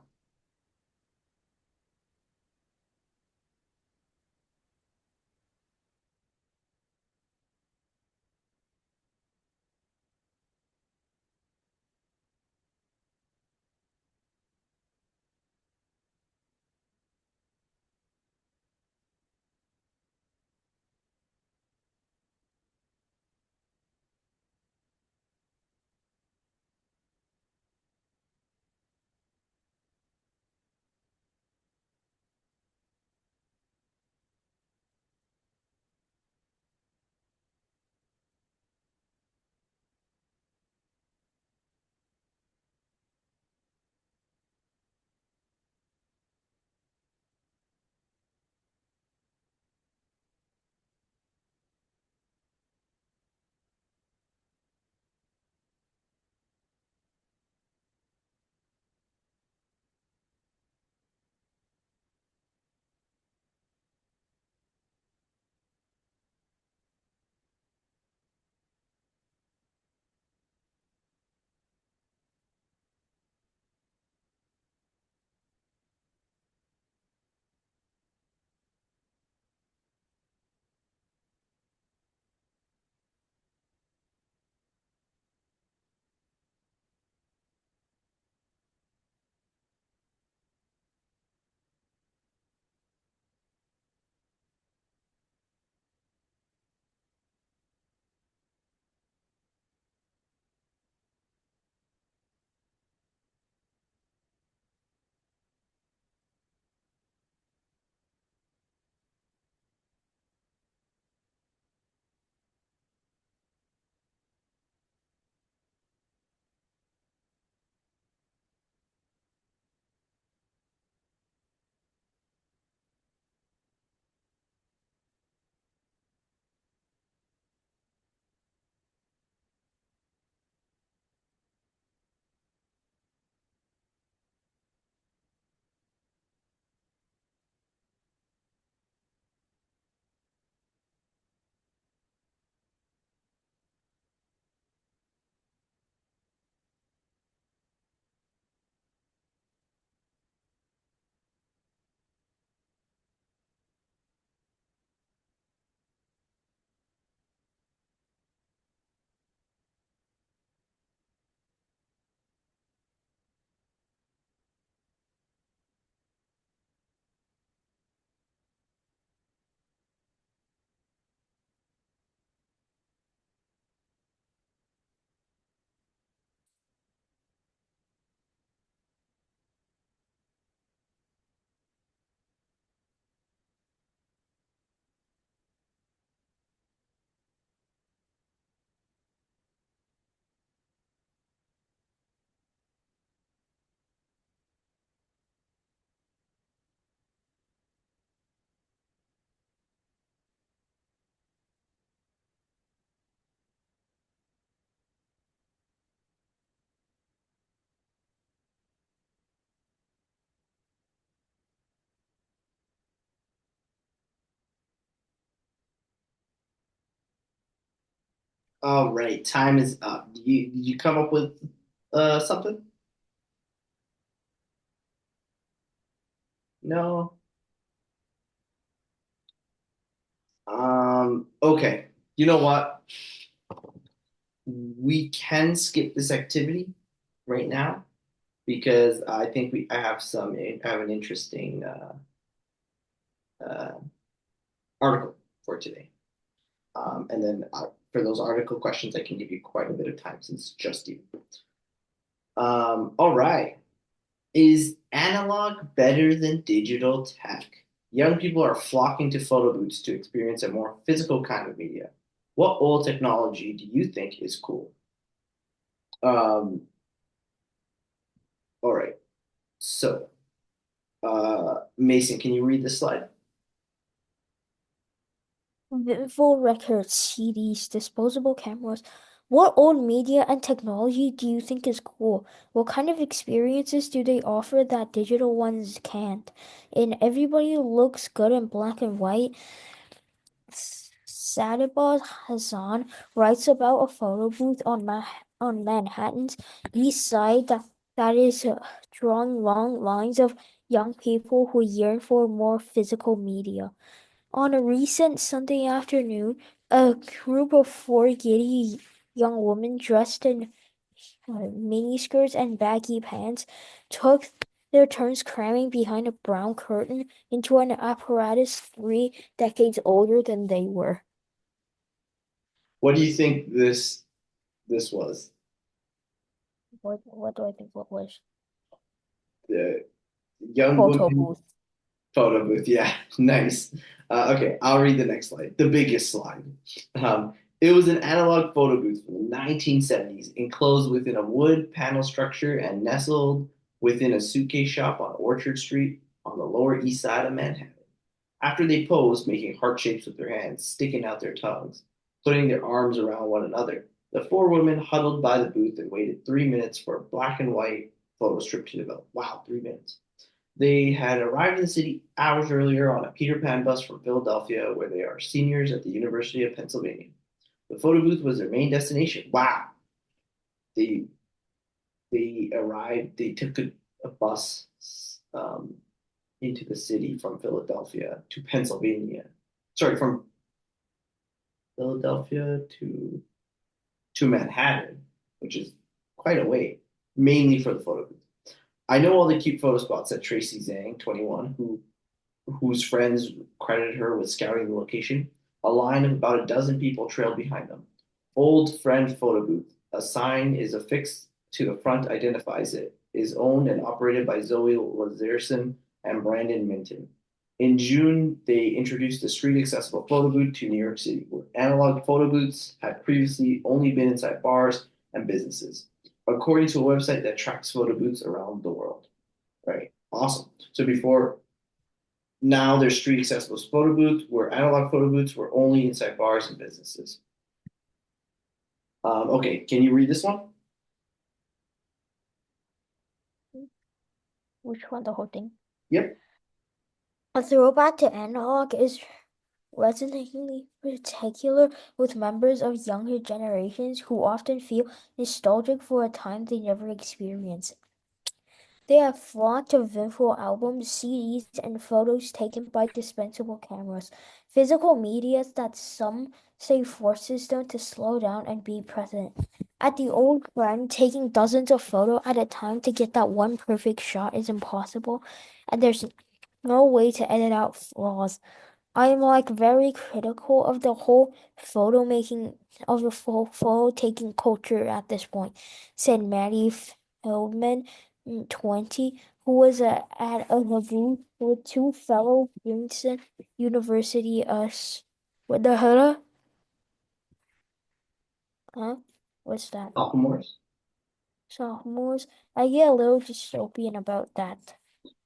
All right, time is up. Did you come up with something? No. Okay. You know what? We can skip this activity right now because I think I have an interesting uh, article for today. And then for those article questions, I can give you quite a bit of time since it's just you. All right. Is analog better than digital tech? Young people are flocking to photo booths to experience a more physical kind of media. What old technology do you think is cool? Um, all right. So, Mason, can you read this slide? Vinyl records, CDs, disposable cameras. What old media and technology do you think is cool? What kind of experiences do they offer that digital ones can't? And everybody looks good in black and white. Sadibah Hassan writes about a photo booth on Manhattan's East Side that is drawing long lines of young people who yearn for more physical media. On a recent Sunday afternoon, a group of four giddy young women dressed in miniskirts and baggy pants took their turns cramming behind a brown curtain into an apparatus 3 decades older than they were. What do you think this was? What do I think what was? The young Photo woman booth. photo booth. Yeah, nice. Okay, I'll read the next slide. The biggest slide. It was an analog photo booth from the 1970s, enclosed within a wood panel structure and nestled within a suitcase shop on Orchard Street on the Lower East Side of Manhattan. After they posed, making heart shapes with their hands, sticking out their tongues, putting their arms around one another, the four women huddled by the booth and waited 3 minutes for a black and white photo strip to develop. Wow, 3 minutes. They had arrived in the city hours earlier on a Peter Pan bus from Philadelphia, where they are seniors at the University of Pennsylvania. The photo booth was their main destination. Wow. They they arrived, they took a bus um, into the city from Philadelphia to Pennsylvania. Sorry, from Philadelphia to Manhattan, which is quite a way, mainly for the photo booth. I know all the cute photo spots that Tracy Zhang, 21, whose friends credited her with scouting the location. A line of about a dozen people trailed behind them. Old friend photo booth. A sign is affixed to the front, identifies it. Is owned and operated by Zoe Lazarson and Brandon Minton. In June, they introduced the street accessible photo booth to New York City, where analog photo booths had previously only been inside bars and businesses, according to a website that tracks photo booths around the world. Right. Awesome. So before now there's street accessible photo booths where analog photo booths were only inside bars and businesses. Okay, can you read this one? Which one? The whole thing? Yep. A throwback to analog is resonantly particular with members of younger generations who often feel nostalgic for a time they never experienced. They have flocked to vinyl albums, CDs, and photos taken by dispensable cameras, physical media that some say forces them to slow down and be present. At the old friend, taking dozens of photos at a time to get that one perfect shot is impossible, and there's no way to edit out flaws. I'm like very critical of the whole photo making of the full photo taking culture at this point, said Maddie Feldman, 20, who was at a booth with two fellow Princeton University what the hell? Huh? What's that? Sophomores. Sophomores. I get a little dystopian about that.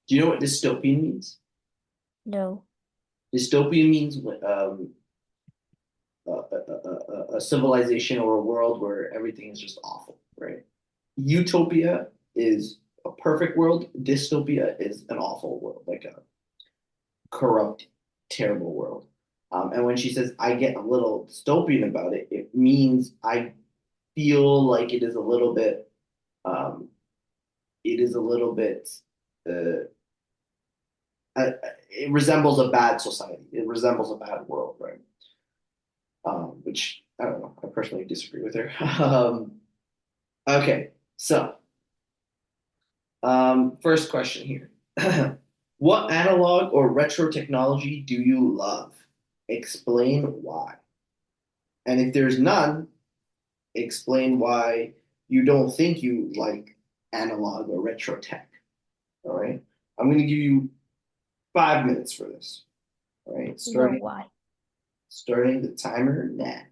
Do you know what dystopian means? No. Dystopian means a civilization or a world where everything is just awful, right? Utopia is a perfect world. Dystopia is an awful world, like a corrupt, terrible world. And when she says I get a little dystopian about it, it means I feel like um, it is a little bit, uh, it resembles a bad society. It resembles a bad world, right? Which I don't know. I personally disagree with her. Okay, so first question here. What analog or retro technology do you love? Explain why. And if there's none, explain why you don't think you like analog or retro tech. All right. I'm going to give you 5 minutes for this. All right. No, Starting why? starting the timer now.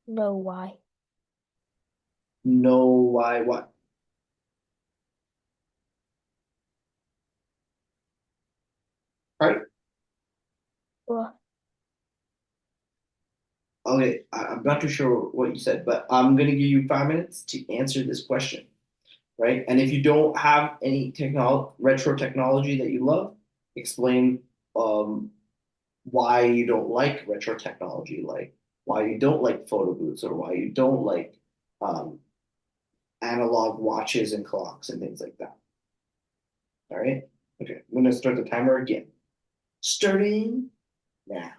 No, why? Know why what? All right. Well, Okay. I'm not too sure what you said, but I'm going to give you 5 minutes to answer this question. Right. And if you don't have any retro technology that you love, explain um, why you don't like retro technology, like why you don't like photo booths or why you don't like um, analog watches and clocks and things like that. All right. Okay. I'm going to start the timer again. Starting now.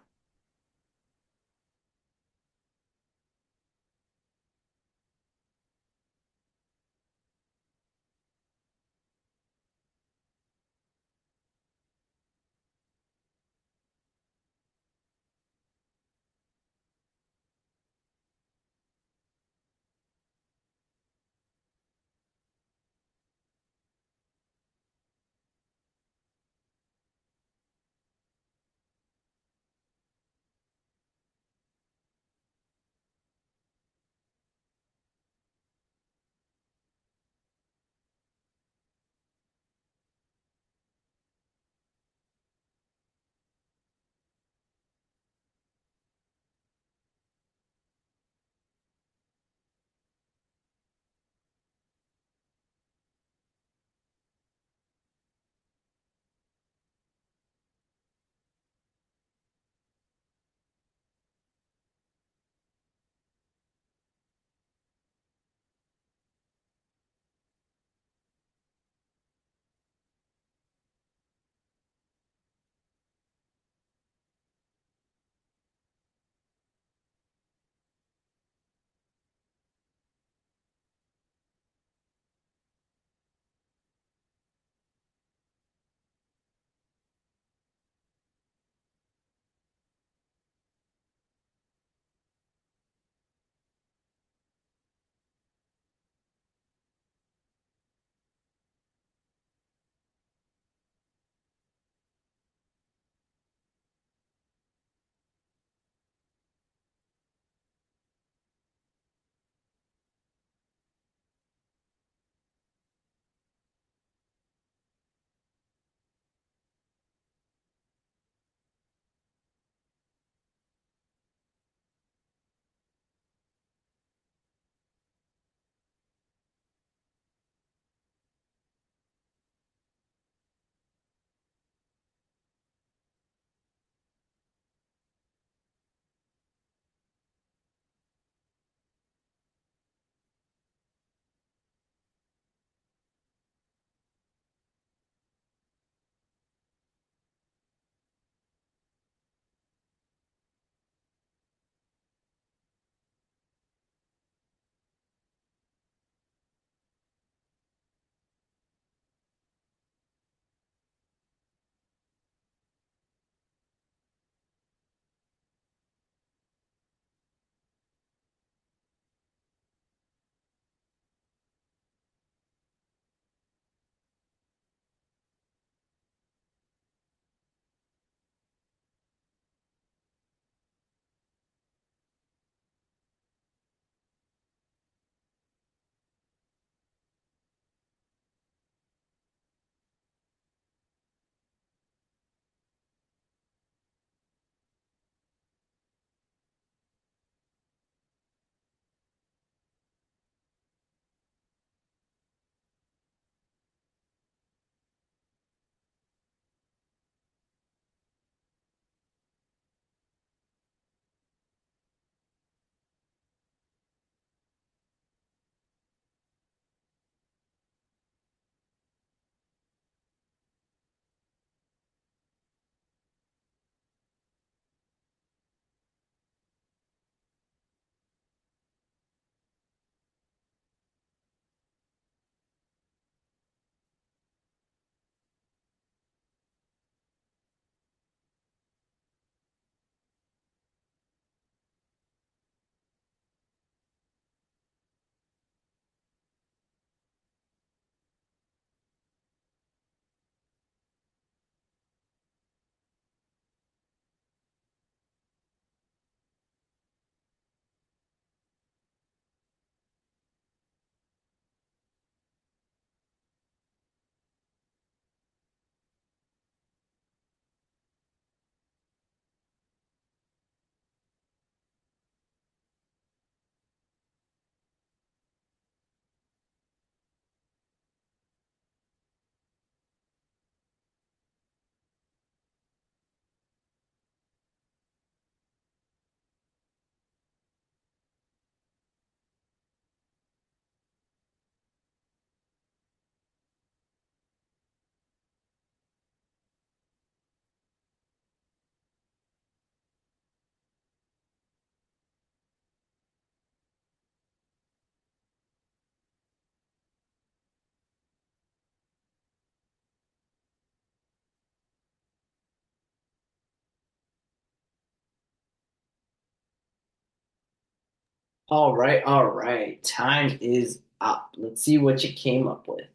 All right, all right. Time is up. Let's see what you came up with.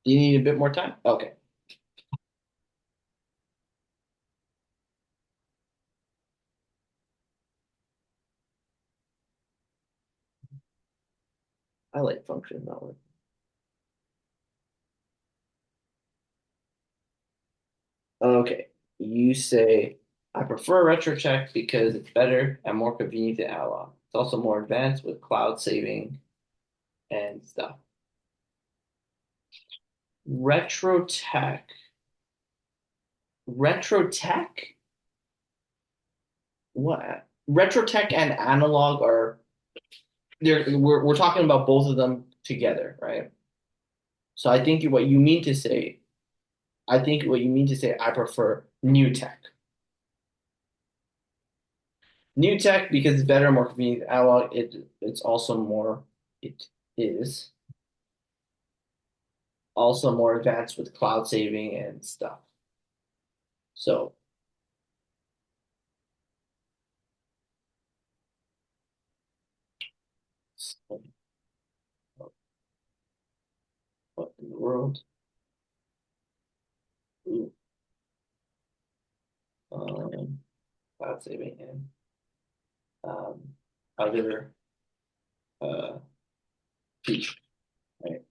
Do you need a bit more time? Okay. I like function that one. Okay. You say, I prefer RetroCheck because it's better and more convenient than analog. It's also more advanced with cloud saving and stuff. RetroTech. RetroTech? What? RetroTech and analog are we're talking about both of them together, right? So I think what you mean to say, I think what you mean to say, I prefer new tech. New tech because it's better, more convenient. Analog, it's also more, it is also more advanced with cloud saving and stuff. So, what in the world? Ooh, um, cloud saving and um, other uh, features, right?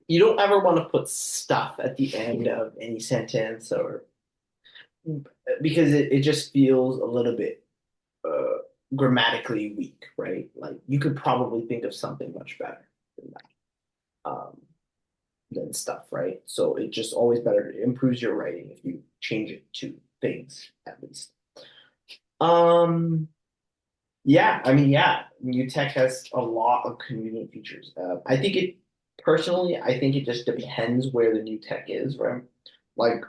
You don't ever want to put stuff at the end of any sentence or because it just feels a little bit uh, grammatically weak, right? Like you could probably think of something much better than that, than stuff, right? So it just always better it improves your writing if you change it to things at least. Um, yeah, I mean, yeah, new tech has a lot of convenient features. I think it personally, I think it just depends where the new tech is, right? Like,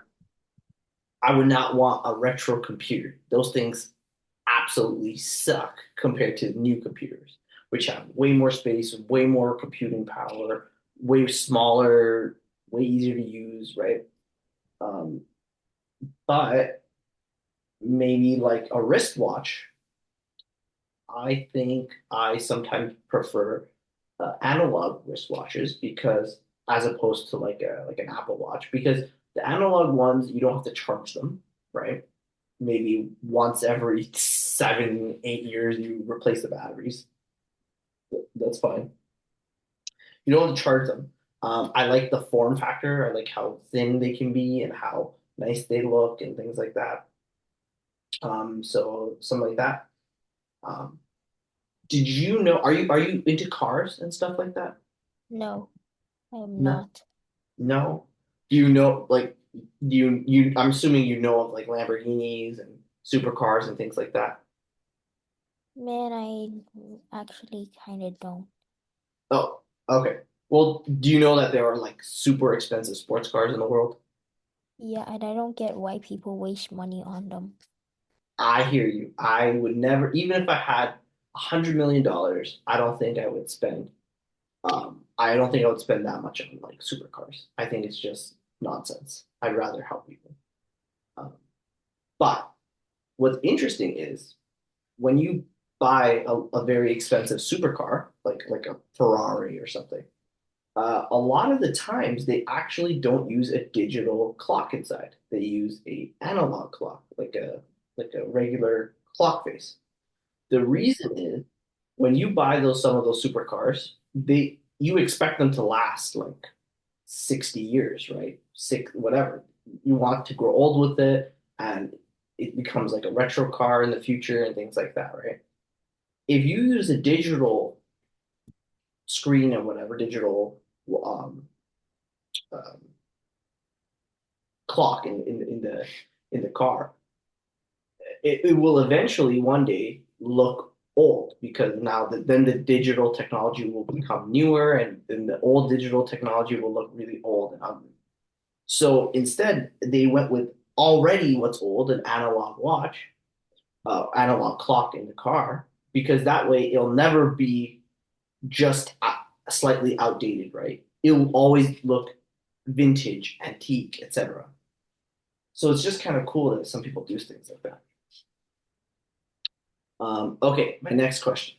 I would not want a retro computer. Those things absolutely suck compared to new computers, which have way more space, way more computing power, way smaller, way easier to use, right? Um, but maybe like a wristwatch, I think I sometimes prefer analog wristwatches because as opposed to like an Apple Watch because the analog ones you don't have to charge them, right? Maybe once every 7, 8 years you replace the batteries. That's fine. You don't have to charge them. I like the form factor. I like how thin they can be and how nice they look and things like that. So something like that. Um, did you know? Are you into cars and stuff like that? No, I'm No, not. no. Do you know like do you? I'm assuming you know of like Lamborghinis and supercars and things like that. Man, I actually kind of don't. Oh, okay. Well, do you know that there are like super expensive sports cars in the world? Yeah, and I don't get why people waste money on them. I hear you. I would never, even if I had $100 million, I don't think I would spend. I don't think I would spend that much on like supercars. I think it's just nonsense. I'd rather help people. Um, but what's interesting is when you buy a very expensive supercar, like a Ferrari or something, a lot of the times they actually don't use a digital clock inside. They use a analog clock, like a regular clock face. The reason is when you buy those some of those supercars, they you expect them to last like 60 years, right? Six, whatever. You want to grow old with it and it becomes like a retro car in the future and things like that, right? If you use a digital screen and whatever, digital um, um, clock in the car, it will eventually one day look old because now then the digital technology will become newer and then the old digital technology will look really old and ugly. So instead, they went with already what's old, an analog watch, analog clock in the car, because that way it'll never be just slightly outdated, right? It will always look vintage, antique, etc. So it's just kind of cool that some people do things like that. Okay, my next question.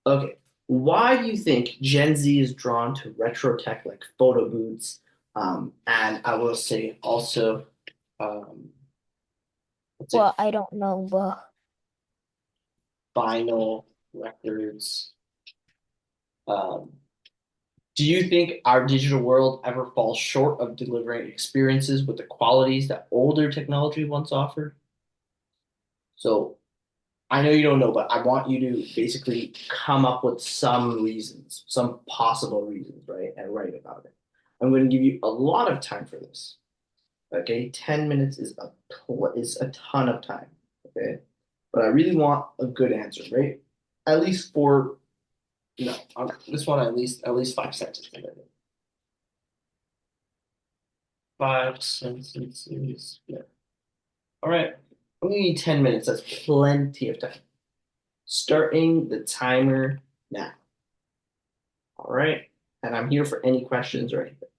Okay, why do you think Gen Z is drawn to retro tech like photo booths? And I will say also, um, what's it, Well, I don't know, but vinyl records. Um, do you think our digital world ever falls short of delivering experiences with the qualities that older technology once offered? So I know you don't know, but I want you to basically come up with some reasons, some possible reasons, right? And write about it. I'm going to give you a lot of time for this. Okay, 10 minutes is a ton of time. Okay, but I really want a good answer, right? At least for no, this one at least 5 sentences. Five sentences. Yeah. All right. I'm gonna need 10 minutes. That's plenty of time. Starting the timer now. All right. And I'm here for any questions or anything.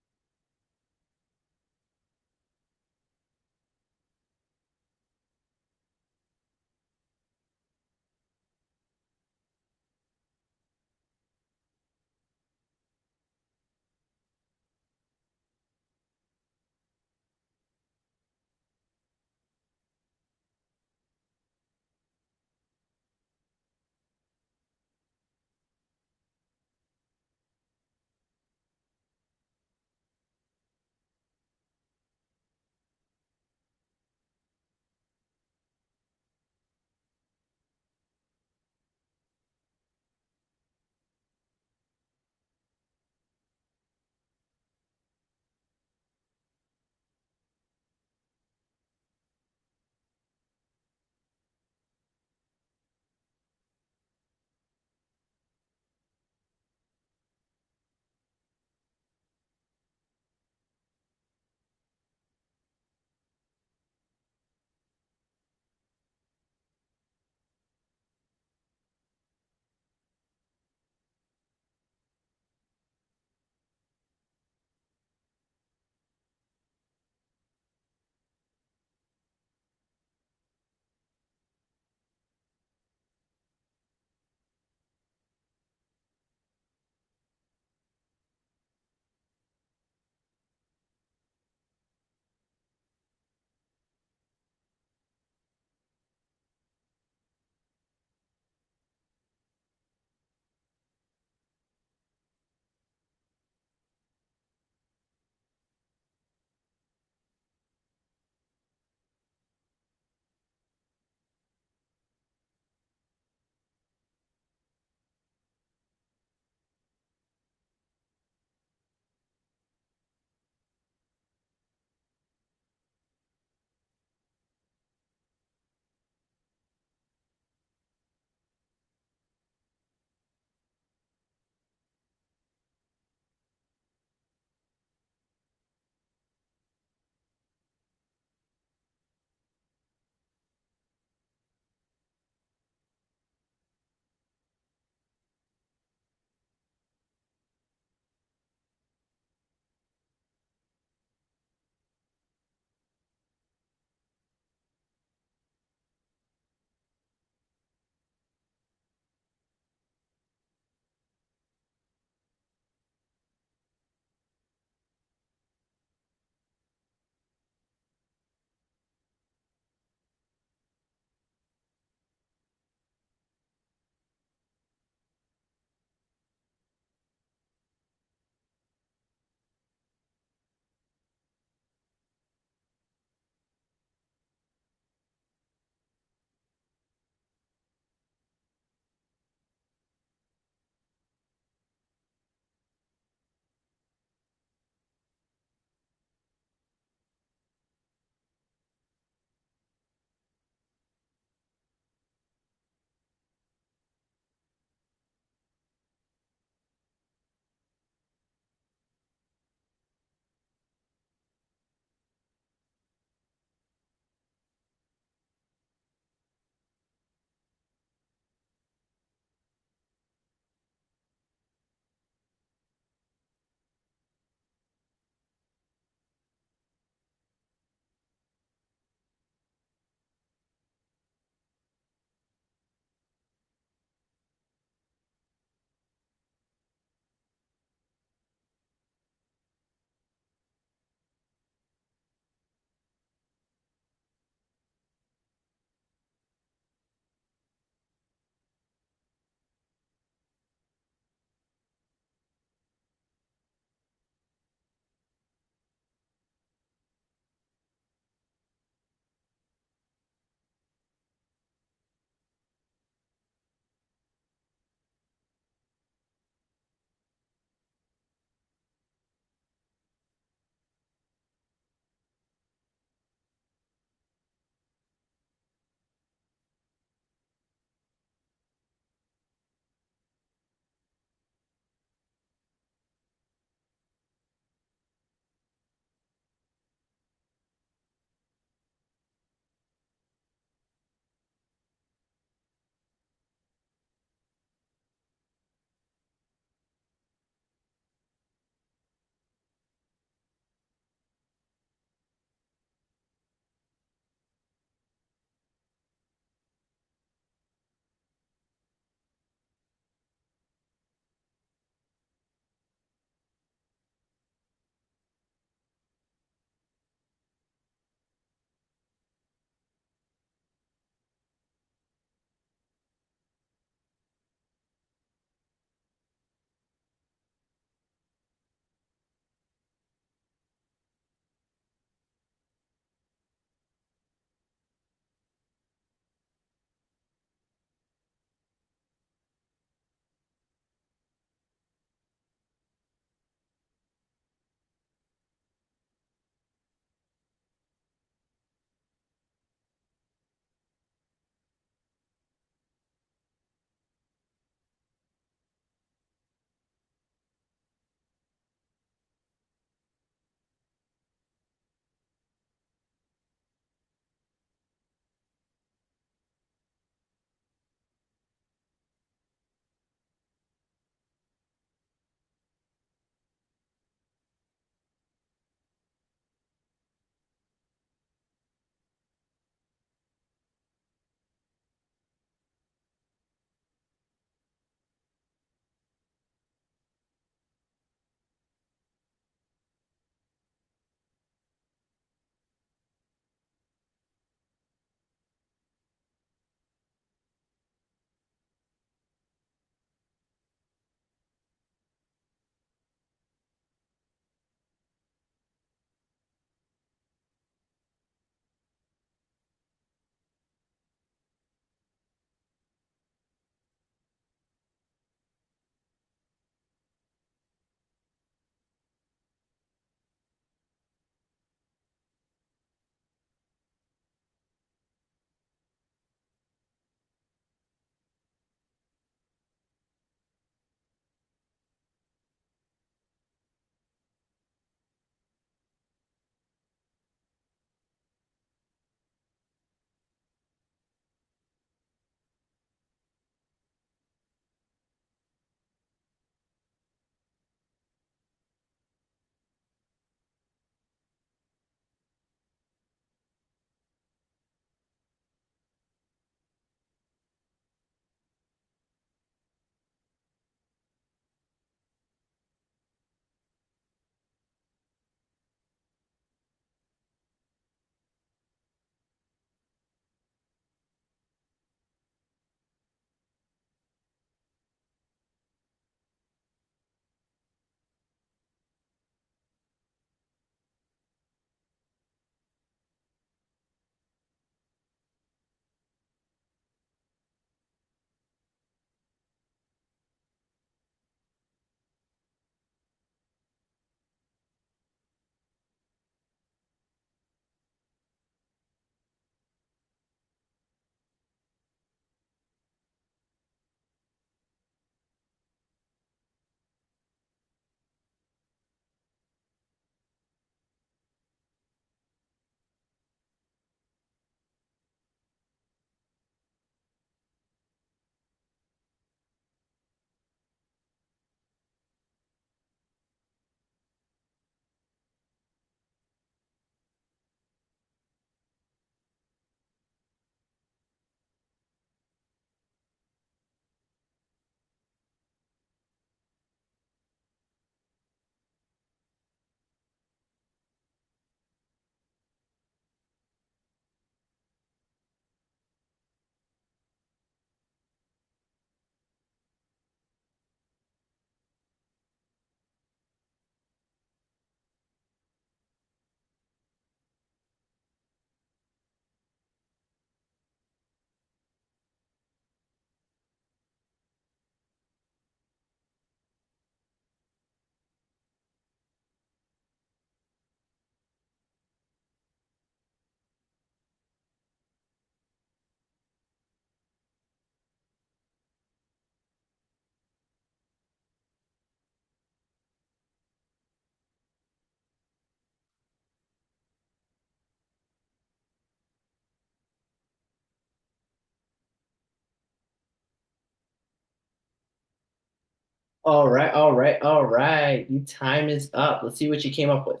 All right, all right, all right. Your time is up. Let's see what you came up with.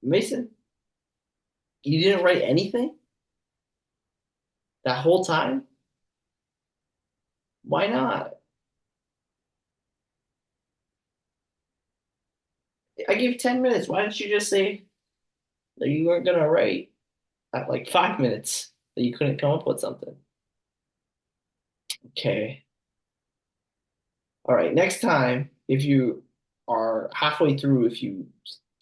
Mason, you didn't write anything that whole time? Why not? I gave 10 minutes. Why didn't you just say that you weren't gonna write at like 5 minutes, that you couldn't come up with something? Okay. All right. Next time, if you are halfway through, if you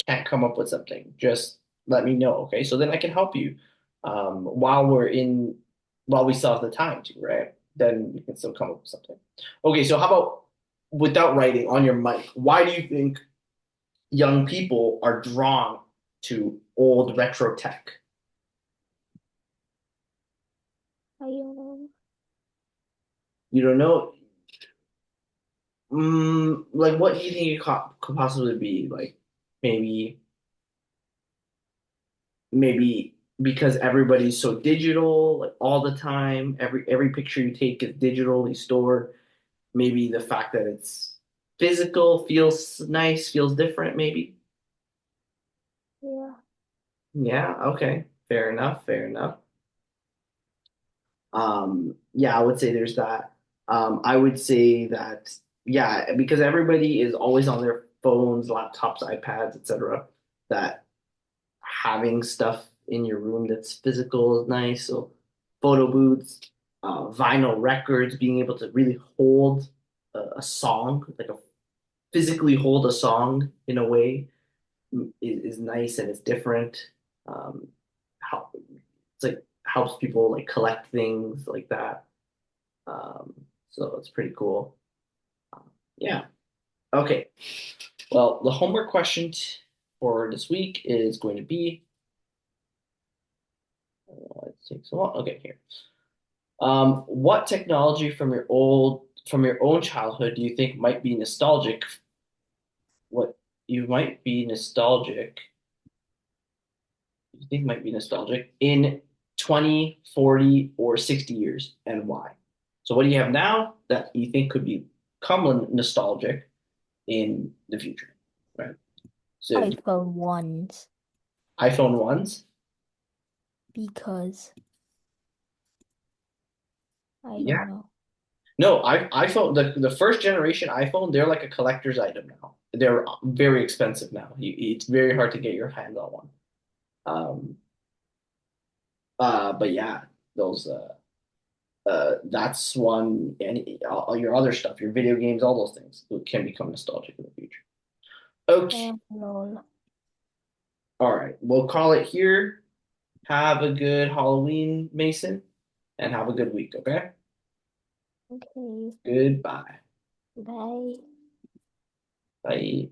can't come up with something, just let me know. Okay. So then I can help you while we still have the time to, right? Then you can still come up with something. Okay. So how about without writing on your mic? Why do you think young people are drawn to old retro tech? I don't know. You don't know? Like what do you think it could possibly be? Like maybe maybe because everybody's so digital, like all the time, every picture you take is digitally stored. Maybe the fact that it's physical feels nice, feels different, maybe. Yeah. Yeah, okay. Fair enough, fair enough. Yeah, I would say there's that. I would say that, yeah, because everybody is always on their phones, laptops, iPads, etc., that having stuff in your room that's physical is nice. So photo booths, vinyl records, being able to really hold a song, like a physically hold a song in a way is nice and it's different. Um, how it's like helps people like collect things like that. Um, so it's pretty cool. Yeah. Okay. Well, the homework question for this week is going to be, it takes so long. Okay, here. What technology from your own childhood do you think might be nostalgic? What you might be nostalgic, you think might be nostalgic in 20, 40, or 60 years, and why? So what do you have now that you think could become nostalgic in the future? Right. So iPhone ones iPhone ones? because I Yeah. don't know. No, iPhone the first generation iPhone, they're like a collector's item now. They're very expensive now. It's very hard to get your hands on one. Um, but yeah, those that's one, and all your other stuff, your video games, all those things can become nostalgic in the future. Okay, Lol. all right, we'll call it here. Have a good Halloween, Mason, and have a good week. Okay, Okay. goodbye. Bye. Bye.